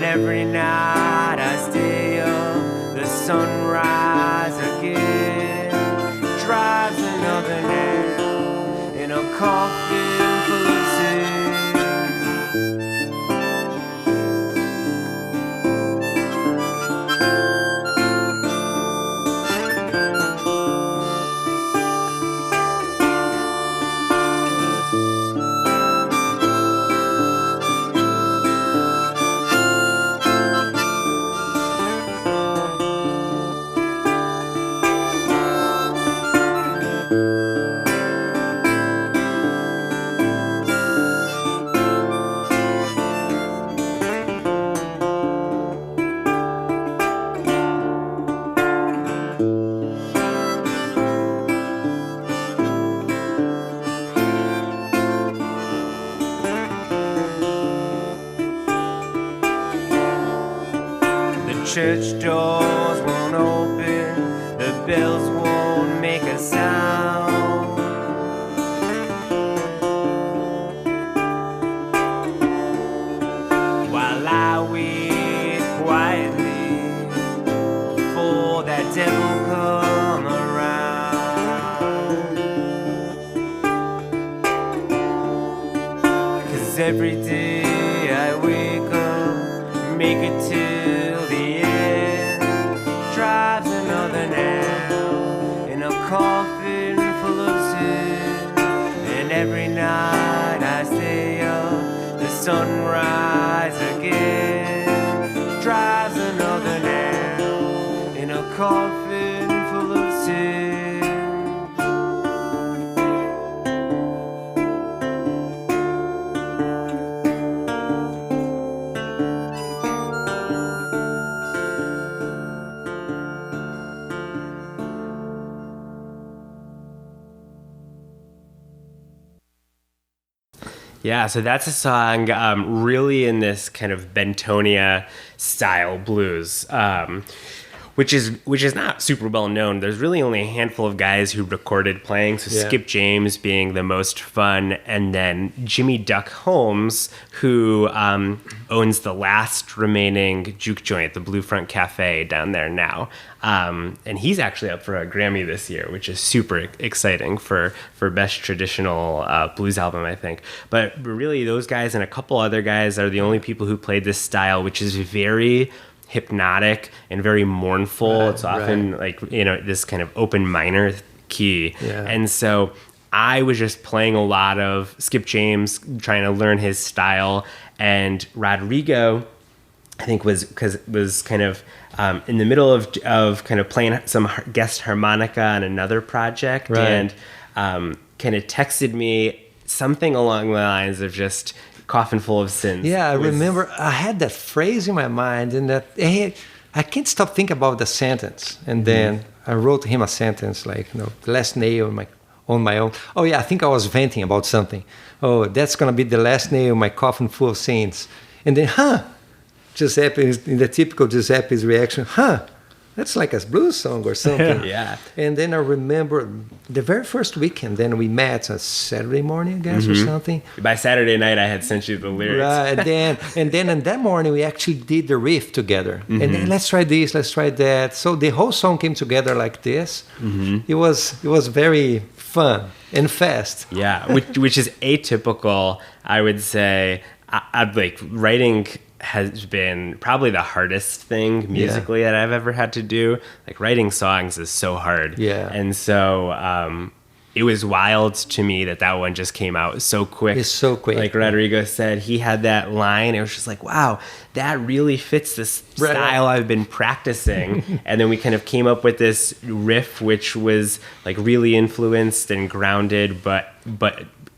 every night I stay up, the sunrise again drives another nail in a coffin full of sin. Church doors won't open, the bells won't make a sound. While I wait quietly for that devil come around. 'Cause every day I wake up, make it till the drives another nail in a coffin full of sin. And every night I stay up, the sunrise again drives another nail in a coffin full of sin. Yeah, so that's a song really in this kind of Bentonia style blues, which is not super well known. There's really only a handful of guys who recorded playing. So Skip James being the most fun, and then Jimmy Duck Holmes, who owns the last remaining juke joint, the Blue Front Cafe down there now. And he's actually up for a Grammy this year, which is super exciting for best traditional blues album, I think. But really, those guys and a couple other guys are the only people who played this style, which is very hypnotic and very mournful. Right, it's often like, this kind of open minor key. Yeah. And so I was just playing a lot of Skip James, trying to learn his style. And Rodrigo, I think, was kind of in the middle of kind of playing some guest harmonica on another project, and kind of texted me something along the lines of just Coffin Full of Sins. Yeah, I remember I had that phrase in my mind, and that I can't stop thinking about the sentence. And then I wrote him a sentence like, the last nail on my own. Oh yeah, I think I was venting about something. Oh, that's gonna be the last nail in my coffin full of sins. And then, Giuseppe, in the typical Giuseppe's reaction, that's like a blues song or something. Yeah. And then I remember the very first weekend, then we met a Saturday morning, I guess, or something. By Saturday night, I had sent you the lyrics. Right, and then on that morning, we actually did the riff together. And then let's try this, let's try that. So the whole song came together like this. It was very fun and fast. Yeah, which is atypical, I would say. I'd like writing has been probably the hardest thing musically that I've ever had to do. Like, writing songs is so hard. Yeah. And so it was wild to me that one just came out so quick. It's so quick. Like Rodrigo said, he had that line. It was just like, wow, that really fits this style I've been practicing. And then we kind of came up with this riff, which was like really influenced and grounded, but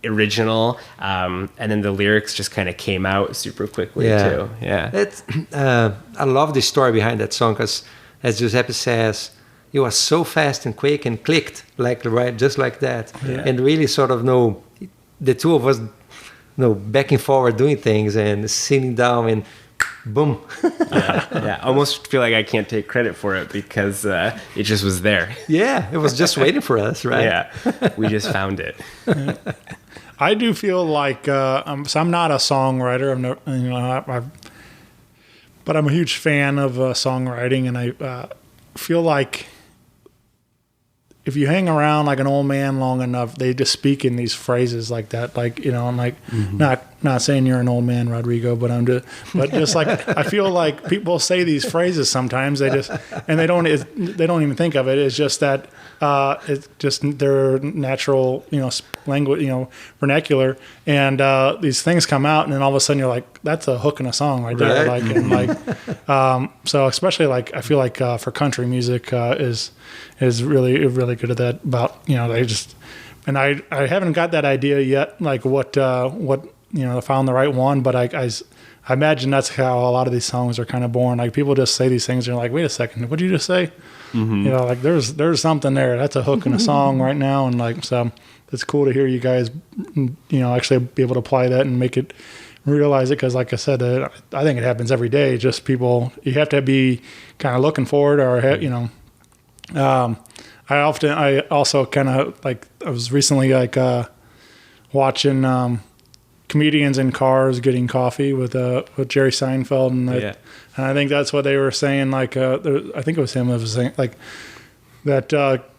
original, and then the lyrics just kind of came out super quickly too. Yeah, that's I love the story behind that song, because as Giuseppe says, it was so fast and quick and clicked just like that, and really sort of the two of us back and forward doing things and sitting down and boom. I almost feel like I can't take credit for it because it just was there. Yeah, it was just waiting for us, right? Yeah, we just found it. I do feel like so I'm not a songwriter. but I'm a huge fan of songwriting, and I feel like if you hang around like an old man long enough, they just speak in these phrases like that. Like, you know, I'm like, not saying you're an old man, Rodrigo, but but just like, I feel like people say these phrases sometimes, they don't even think of it. It's just that, it's just their natural, you know, language, you know, vernacular. And, these things come out, and then all of a sudden you're like, that's a hook in a song right there. Right. Like, and like, so especially like, I feel like, for country music, is really good at that. About, you know, I haven't got that idea yet, like what you know, found the right one, but I imagine that's how a lot of these songs are kind of born. Like, people just say these things and you're like, wait a second, what did you just say? You know, like there's something there. That's a hook in a song right now. And like, so it's cool to hear you guys, you know, actually be able to apply that and make it, realize it. Cause like I said, I think it happens every day. Just people, you have to be kind of looking for it, or, you know, I also kind of like, I was recently like, watching, comedians in cars getting coffee with Jerry Seinfeld, and and I think that's what they were saying. Like, I think it was him that was saying like that.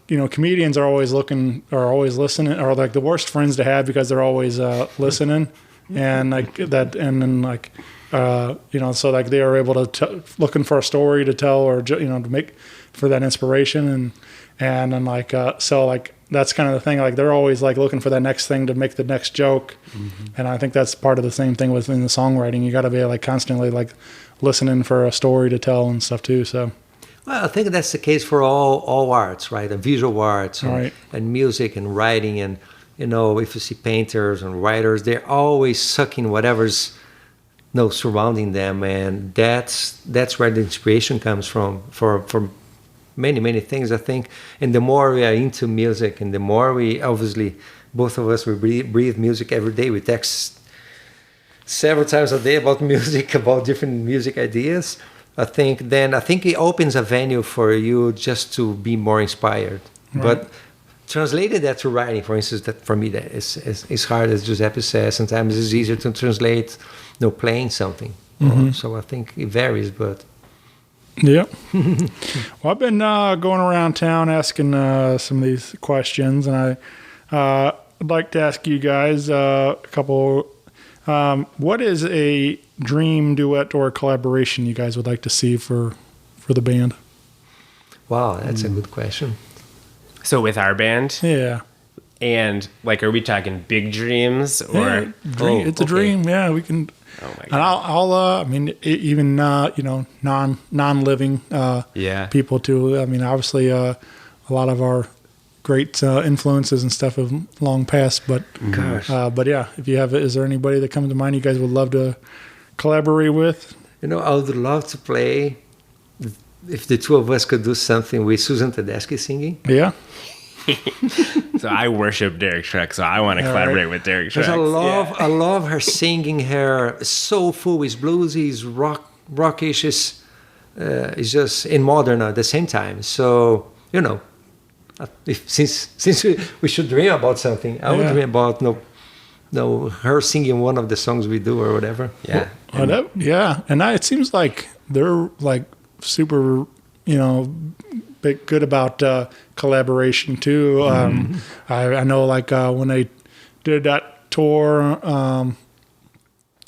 You know, comedians are always listening, or like the worst friends to have, because they're always listening, and like that, and then like you know, so like they are able to looking for a story to tell, or you know, to make for that inspiration, and then like so like. That's kind of the thing. Like, they're always like looking for that next thing to make the next joke. And I think that's part of the same thing within the songwriting. You got to be like constantly like listening for a story to tell and stuff too. So, well, I think that's the case for all arts, right? And visual arts, and music and writing, and you know, if you see painters and writers, they're always sucking whatever's surrounding them, and that's where the inspiration comes from for many things, I think. And the more we are into music, and the more we, obviously, both of us, we breathe music every day. We text several times a day about music, about different music ideas. I think it opens a venue for you just to be more inspired. Right. But translating that to writing, for instance, that for me, that is hard, as Giuseppe says. Sometimes it's easier to translate, playing something. So I think it varies, but. Yeah. Well, I've been going around town asking some of these questions, and I'd like to ask you guys a couple. What is a dream duet or collaboration you guys would like to see for the band? Wow, that's a good question. So with our band? Yeah. And like, are we talking big dreams, or it's a dream? Yeah, we can. Oh my God. And I'll I mean, even you know, non-living people too. I mean, obviously, a lot of our great influences and stuff have long passed. But but yeah, if you have, is there anybody that comes to mind you guys would love to collaborate with? You know, I would love to play. If the two of us could do something with Susan Tedeschi singing. Yeah. So I worship Derek Schreck, so I want to collaborate with Derek Schreck. I love her singing. Her soulful, is bluesy, is rockish, is just in modern at the same time. So, you know, since we should dream about something, I would dream about her singing one of the songs we do or whatever. Yeah. And it seems like they're like super, you know, good about collaboration too. I know like when they did that tour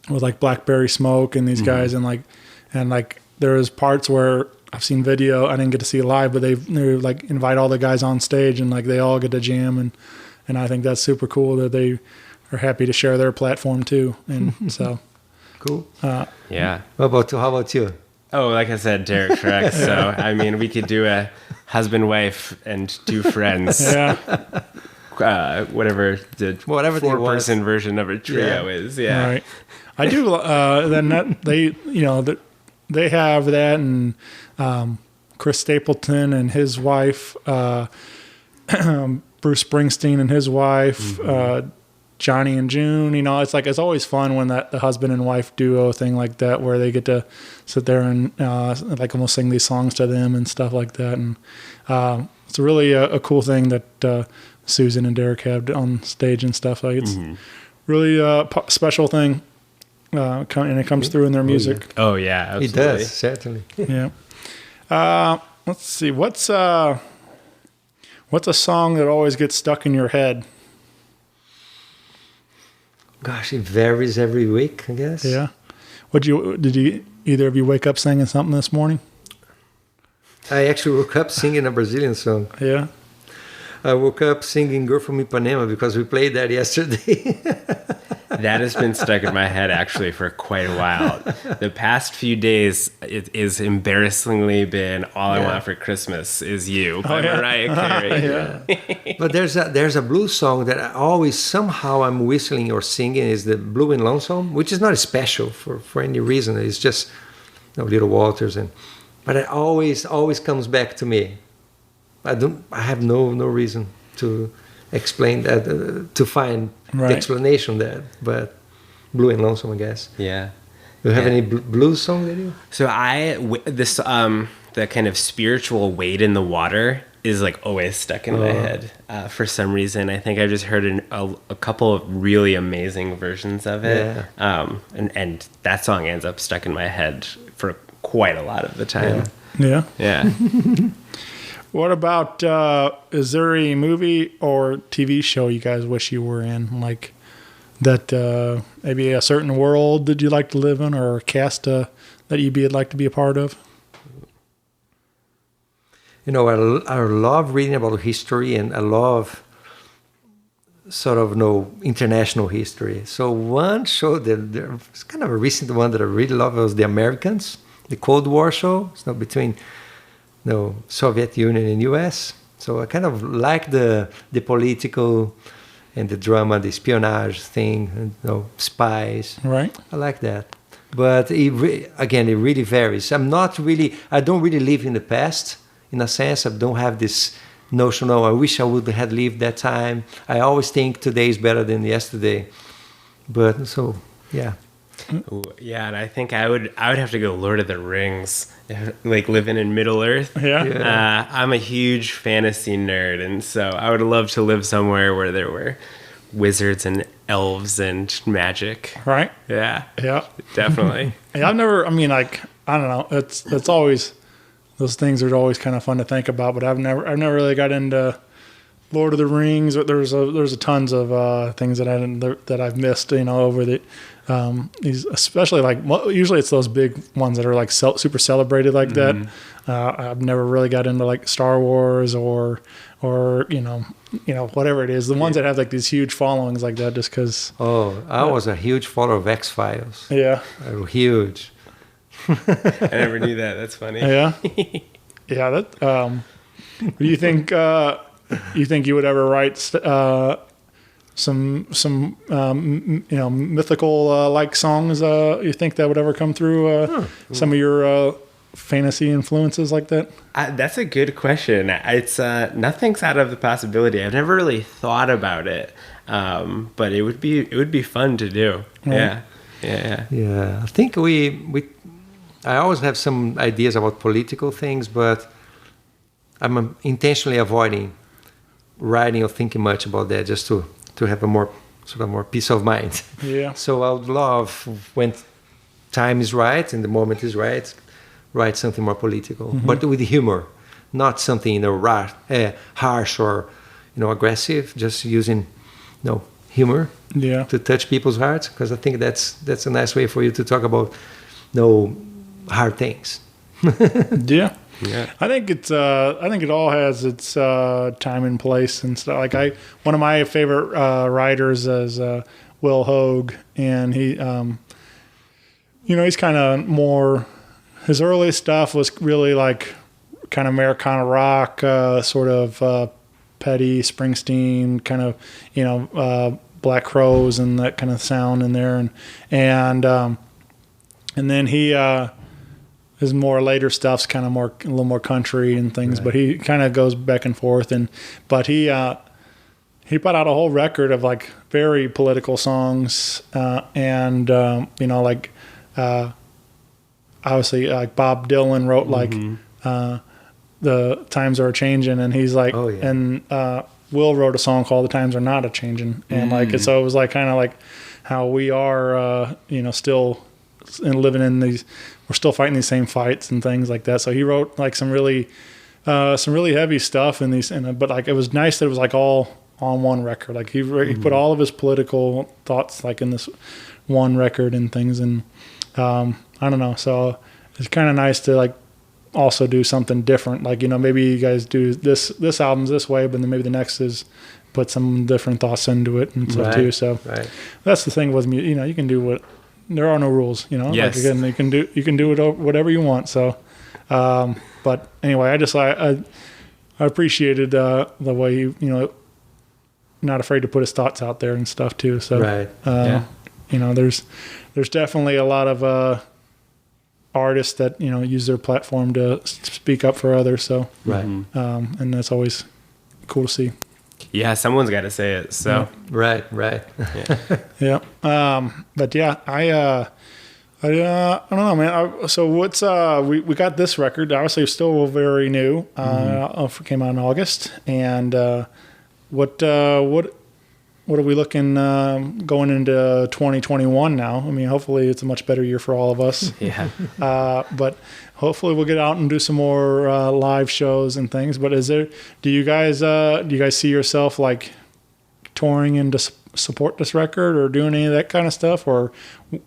with like Blackberry Smoke and these guys, and like there's parts where I've seen video, I didn't get to see it live, but they like invite all the guys on stage, and like they all get to jam, and I think that's super cool that they are happy to share their platform too. And so cool. Yeah. How about you? Oh, like I said, Derek Schreck. So, I mean, we could do a husband, wife, and two friends. Yeah. Whatever the 4-person version of a trio is. Yeah. Right. I do. Then that they, you know, they have that, and Chris Stapleton and his wife, Bruce Springsteen and his wife, Johnny and June. You know, it's like, it's always fun when the husband and wife duo thing like that, where they get to sit there and like almost sing these songs to them and stuff like that. And it's really a cool thing that Susan and Derek have on stage and stuff. Like, it's really a special thing. and it comes through in their music. Oh yeah, He absolutely. does, certainly. Yeah. Let's see. What's a song that always gets stuck in your head? Gosh, it varies every week, I guess. Yeah. Did you either of you wake up singing something this morning? I actually woke up singing a Brazilian song. Yeah. I woke up singing Girl from Ipanema because we played that yesterday. That has been stuck in my head actually for quite a while. The past few days, it is embarrassingly been "All I Want for Christmas Is You" by Mariah Carey. But there's a blues song that I always somehow I'm whistling or singing is the Blue and Lonesome, which is not special for any reason. It's just Little Walters but it always comes back to me. I have no reason to explain that to find the explanation there, but Blue and Lonesome, I guess. Yeah. Do you have any blues song that you? So the kind of spiritual wade in the water is like always stuck in my head for some reason. I think I just heard a couple of really amazing versions of it, and that song ends up stuck in my head for quite a lot of the time. Yeah. Yeah. What about, is there a movie or TV show you guys wish you were in? Like that, maybe a certain world that you'd like to live in, or a cast that you'd like to be a part of? I love reading about history, and I love sort of international history. So one show it's kind of a recent one that I really love was The Americans, the Cold War show. It's between Soviet Union and U.S. So I kind of like the political and the drama, the espionage thing, spies. Right. I like that. But it really varies. I don't really live in the past. In a sense, I don't have this notion, I wish I would have lived that time. I always think today is better than yesterday. But so, yeah. Ooh, yeah, and I think I would have to go Lord of the Rings, like living in Middle Earth. Yeah. I'm a huge fantasy nerd, and so I would love to live somewhere where there were wizards and elves and magic. Right. Yeah. Yeah. Definitely. Yeah, I don't know. It's always, those things are always kind of fun to think about, but I've never really got into Lord of the Rings. There's a tons of things that I've missed, over the these, especially usually it's those big ones that are like super celebrated like that. I've never really got into like Star Wars or whatever it is, the ones that have like these huge followings like that, just because. I was a huge follower of X-Files. Yeah. Huge. I never knew that. That's funny. Yeah. Yeah. That. Do you think you would ever write some mythical like songs? You think that would ever come through some of your fantasy influences like that? That's a good question. It's nothing's out of the possibility. I've never really thought about it, but it would be fun to do. Right. Yeah. I think I always have some ideas about political things, but I'm intentionally avoiding writing or thinking much about that, just to have a more peace of mind. Yeah. So I would love, when time is right and the moment is right, write something more political, but with humor, not something harsh or aggressive. Just using humor to touch people's hearts, because I think that's a nice way for you to talk about hard things. Yeah. I think it all has its time and place and stuff. Like one of my favorite writers is Will Hogue, and he he's kind of more, his early stuff was really like kind of Americana rock, sort of Petty, Springsteen, kind of Black Crowes and that kind of sound in there, and then he his more later stuff's kind of a little more country and things, right. But he kind of goes back and forth, but he put out a whole record of like very political songs, and obviously like Bob Dylan wrote like The Times Are Changing, and he's like, and Will wrote a song called The Times Are Not A Changing, and so it was like kind of like how we are, still living in these. We're still fighting these same fights and things like that. So he wrote like some really heavy stuff in these, but like it was nice that it was like all on one record. Like he put all of his political thoughts like in this one record and things, and I don't know. So it's kind of nice to like also do something different. Like maybe you guys do this album's this way, but then maybe the next is put some different thoughts into it and stuff too. So that's the thing with me. You can do what. There are no rules, Yes. Like again, you can do it whatever you want. So, but anyway, I appreciated the way he, not afraid to put his thoughts out there and stuff too. So, there's definitely a lot of artists that use their platform to speak up for others. So, and that's always cool to see. Yeah, someone's got to say it. So right. Yeah. But yeah, I don't know, man. So what's we got this record? Obviously, it's still very new. Came out in August, and what are we looking going into 2021 now? I mean, hopefully, it's a much better year for all of us. Yeah. But hopefully, we'll get out and do some more live shows and things. But do you guys see yourself like touring in to support this record, or doing any of that kind of stuff, or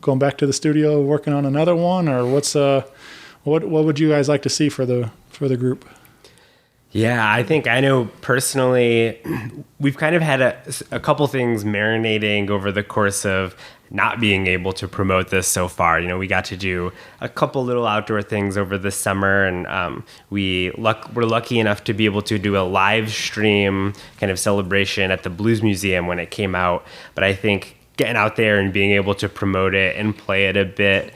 going back to the studio working on another one, or what would you guys like to see for the group? Yeah, I know personally, we've kind of had a couple things marinating over the course of not being able to promote this so far. We got to do a couple little outdoor things over the summer, and we're lucky enough to be able to do a live stream kind of celebration at the Blues Museum when it came out. But I think getting out there and being able to promote it and play it a bit.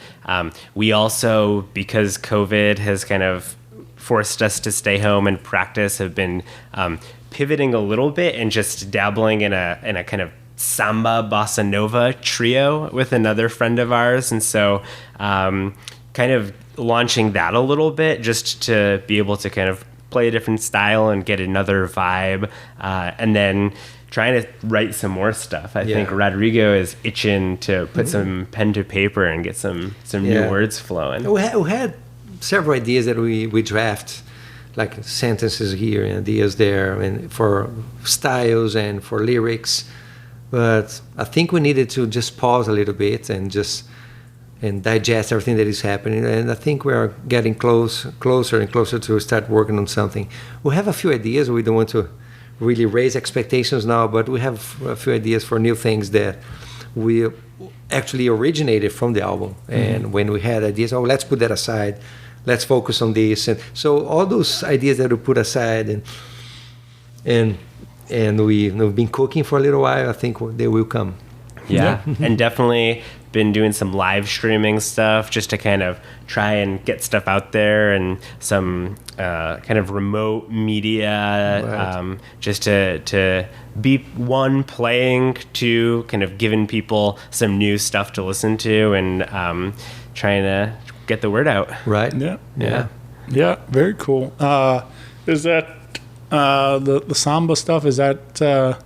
We also, because COVID has kind of forced us to stay home and practice, have been pivoting a little bit and just dabbling in a kind of samba bossa nova trio with another friend of ours, and so kind of launching that a little bit just to be able to kind of play a different style and get another vibe, and then trying to write some more stuff. I think Rodrigo is itching to put some pen to paper and get some new words flowing. We had several ideas that we draft, like sentences here and ideas there, and for styles and for lyrics. But I think we needed to just pause a little bit and digest everything that is happening. And I think we are getting closer and closer to start working on something. We have a few ideas. We don't want to really raise expectations now, but we have a few ideas for new things that we actually originated from the album. And when we had ideas, let's put that aside. Let's focus on this. And so all those ideas that we put aside and we've been cooking for a little while, I think they will come. Yeah, and definitely been doing some live streaming stuff just to kind of try and get stuff out there, and some kind of remote media, just to be one, playing, two, kind of giving people some new stuff to listen to, and trying to get the word out. Right. Yeah. Very cool. Is that the samba stuff? Is that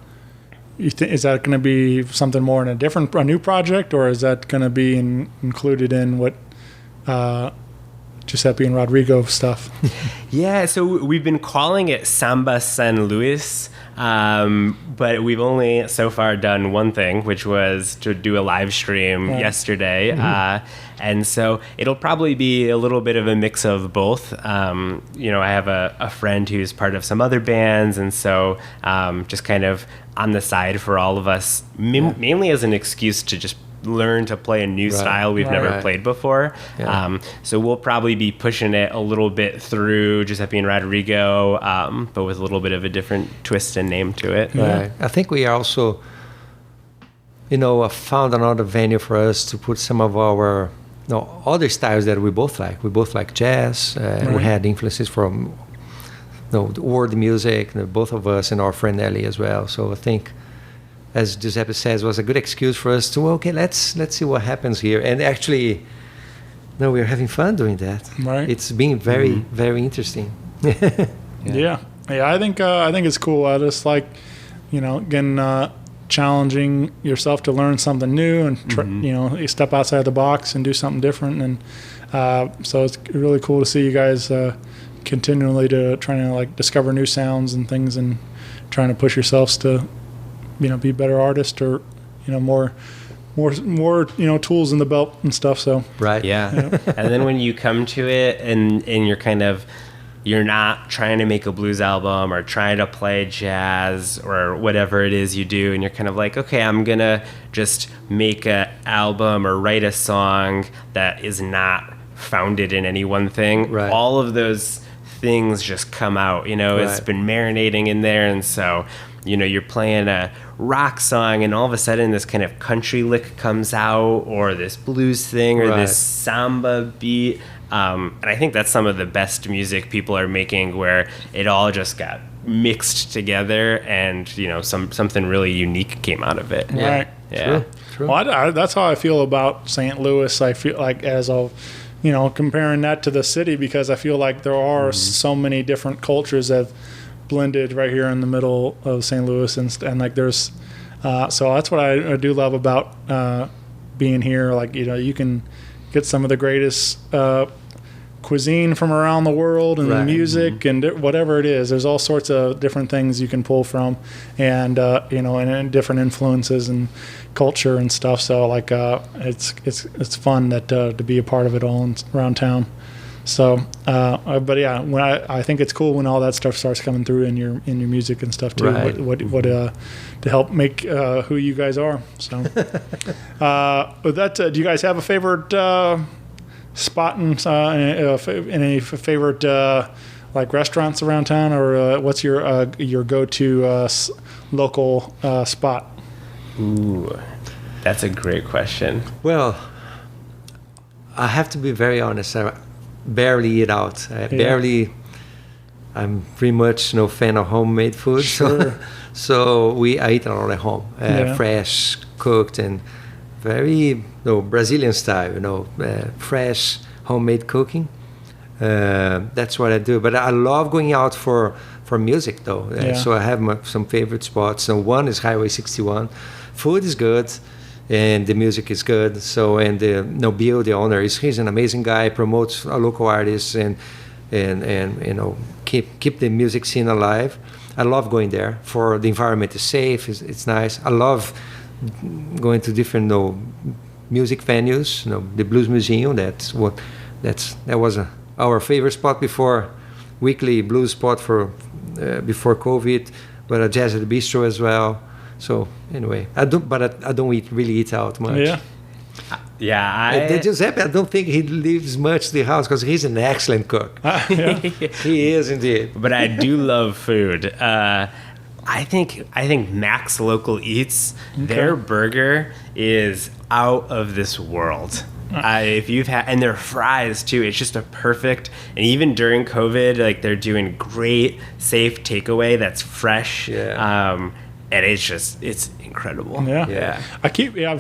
is that going to be something more in a new project, or is that going to be included in what Giuseppe and Rodrigo stuff? Yeah, so we've been calling it Samba St. Louis, but we've only so far done one thing, which was to do a live stream yesterday. And so it'll probably be a little bit of a mix of both. I have a friend who's part of some other bands, and so just kind of on the side for all of us, mainly as an excuse to just learn to play a new style we've never played before. So we'll probably be pushing it a little bit through Giuseppe and Rodrigo, but with a little bit of a different twist and name to it. I think we also, found another venue for us to put some of our other styles that we both like. We both like jazz. We had influences from world music, both of us, and our friend Ellie as well. So I think, as Giuseppe says, was a good excuse for us to, let's see what happens here. And actually, we're having fun doing that. Right. It's been very, very interesting. Yeah. I think it's cool. I just like, again, challenging yourself to learn something new and you step outside the box and do something different. And so it's really cool to see you guys continually trying to like discover new sounds and things and trying to push yourselves to be better artists or more tools in the belt and stuff. So Right. Yeah. And then when you come to it and you're not trying to make a blues album or trying to play jazz or whatever it is you do, and you're kind of like, okay, I'm gonna just make an album or write a song that is not founded in any one thing. Right. All of those things just come out, it's Right. been marinating in there. And so, you're playing a rock song and all of a sudden this kind of country lick comes out or this blues thing or Right. this samba beat. And I think that's some of the best music people are making, where it all just got mixed together and, something really unique came out of it. Right. Yeah. True. Well, that's how I feel about St. Louis. I feel like as of, comparing that to the city, because I feel like there are so many different cultures that have blended right here in the middle of St. Louis, and like there's, so that's what I do love about being here. Like you can get some of the greatest cuisine from around the world and the Right. music and whatever it is. There's all sorts of different things you can pull from, and and different influences and culture and stuff. So like it's fun that to be a part of it all around town. So, but yeah, when I think it's cool when all that stuff starts coming through in your music and stuff too. Right. What to help make who you guys are. So, with that, do you guys have a favorite spot and any favorite like restaurants around town, or what's your go-to local spot? Ooh, that's a great question. Well, I have to be very honest. I barely eat out. I'm pretty much no fan of homemade food. Sure. So I eat a lot at home, fresh, cooked, and very Brazilian style. Fresh homemade cooking. That's what I do. But I love going out for music though. So I have some favorite spots. So one is Highway 61. Food is good, and the music is good. So Bill, the owner, he's an amazing guy. Promotes local artists and keep the music scene alive. I love going there. For the environment is safe. It's nice. I love going to different music venues. The Blues Museum. That was our favorite spot before, weekly blues spot for before COVID, but a jazz at the bistro as well. So anyway, I don't really eat out much. Yeah. Yeah, Giuseppe, I don't think he leaves much the house because he's an excellent cook. Yeah. He is indeed. but I do love food. I think Max Local Eats, their burger is out of this world. If you've had, and their fries too, it's just a perfect. And even during COVID, like they're doing great, safe takeaway that's fresh. Yeah. And it's incredible. Yeah. I've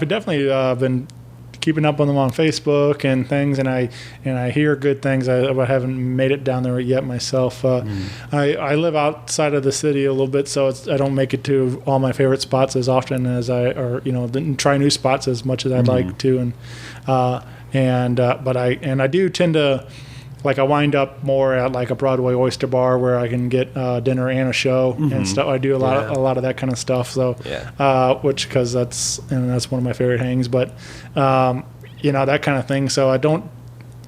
definitely been keeping up on them on Facebook and things, and I hear good things. I haven't made it down there yet myself. I live outside of the city a little bit, so I don't make it to all my favorite spots as often as didn't try new spots as much as I'd like to, but I do tend to. Like I wind up more at like a Broadway oyster bar where I can get dinner and a show and stuff. I do a lot of that kind of stuff. So, because that's one of my favorite hangs. But that kind of thing. So I don't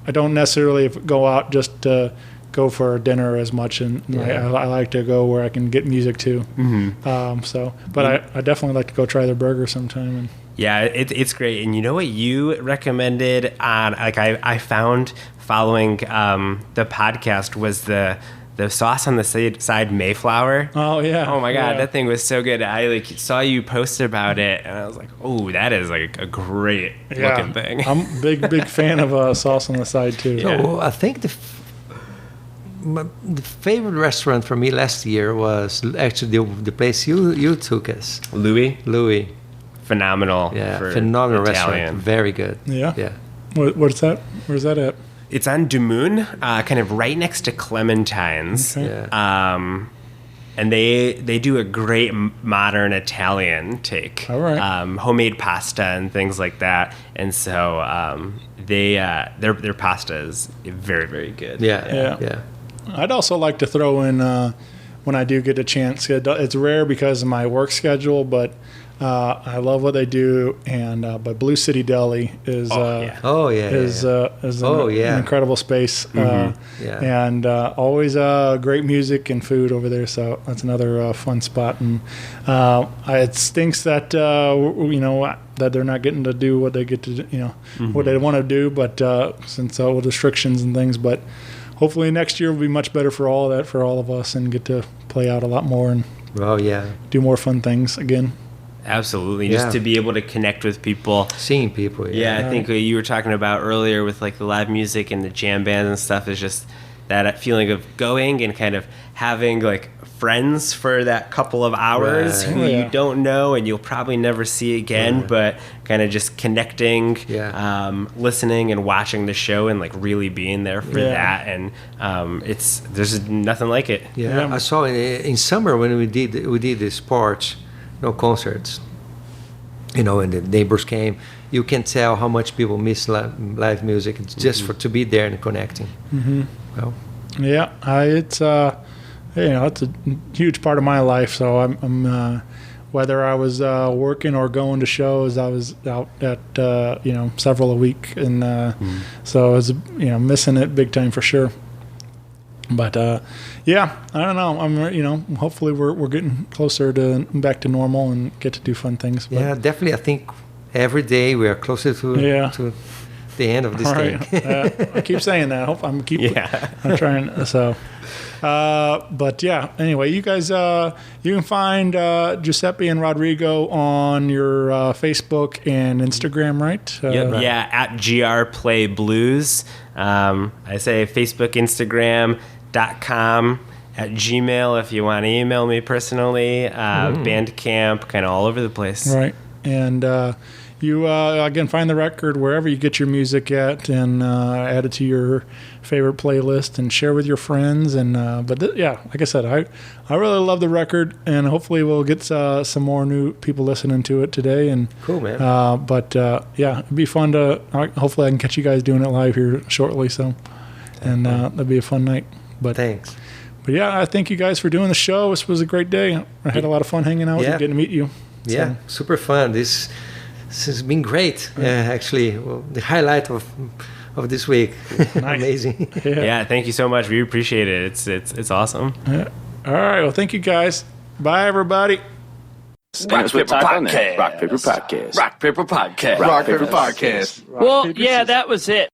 necessarily go out just to go for dinner as much, and I like to go where I can get music too. I definitely like to go try their burger sometime. And yeah, it's great. And you know what you recommended on? Like I found. Following the podcast was the sauce on the side Mayflower. Oh yeah! Oh my God, that thing was so good. I saw you post about it, and I was like, oh, that is like a great looking thing. I'm a big fan of sauce on the side too. So I think the favorite restaurant for me last year was actually the place you took us. Louis. Phenomenal. Yeah, for phenomenal Italian. restaurant. Very good. Yeah. What's that? Where's that at? It's on Du Moon, kind of right next to Clementine's. Okay. Yeah. and they do a great modern Italian take. All right. Homemade pasta and things like that. And so their pasta is very, very good. Yeah. I'd also like to throw in when I do get a chance. It's rare because of my work schedule, but I love what they do. And but Blue City Deli is an incredible space. And always great music and food over there. So that's another fun spot. And it stinks that that they're not getting to do what they get to what they want to do. But since with restrictions and things, but. Hopefully next year will be much better for all of us, and get to play out a lot more and do more fun things again. Absolutely, just to be able to connect with people, seeing people. I think what you were talking about earlier with like the live music and the jam bands and stuff is just that feeling of going and kind of having like friends for that couple of hours who you don't know and you'll probably never see again, but kind of just connecting, listening and watching the show and like really being there for that. And there's nothing like it. I saw in summer when we did the sports, concerts, and the neighbors came. You can tell how much people miss live music. It's just to be there and connecting. Well, it's it's a huge part of my life. So I'm whether I was working or going to shows, I was out at several a week, and so I was missing it big time for sure. But I don't know. I'm hopefully we're getting closer to back to normal and get to do fun things. But definitely. I think every day we are closer to the end of this thing. I keep saying that. I'm trying. So. But anyway, you guys, you can find Giuseppe and Rodrigo on your Facebook and Instagram, right? At GR Play Blues. I say Facebook, Instagram.com, at Gmail if you want to email me personally, Bandcamp, kind of all over the place. Right. And you, again, find the record wherever you get your music at, and add it to your favorite playlist and share with your friends. And like I said, I really love the record, and hopefully we'll get some more new people listening to it today. And cool, man. It'd be fun to. Hopefully, I can catch you guys doing it live here shortly. So, and that'd be a fun night. But thanks. But I thank you guys for doing the show. This was a great day. I had a lot of fun hanging out with you, getting to meet you. So. Super fun. This has been great. Actually, the highlight of this week. Amazing. Thank you so much. We appreciate it. It's awesome. Yeah. All right. Well, thank you guys. Bye, everybody. Rock Paper Podcast. Rock Paper Podcast. Rock Paper Podcast. Rock Paper Podcast. Well, that was it.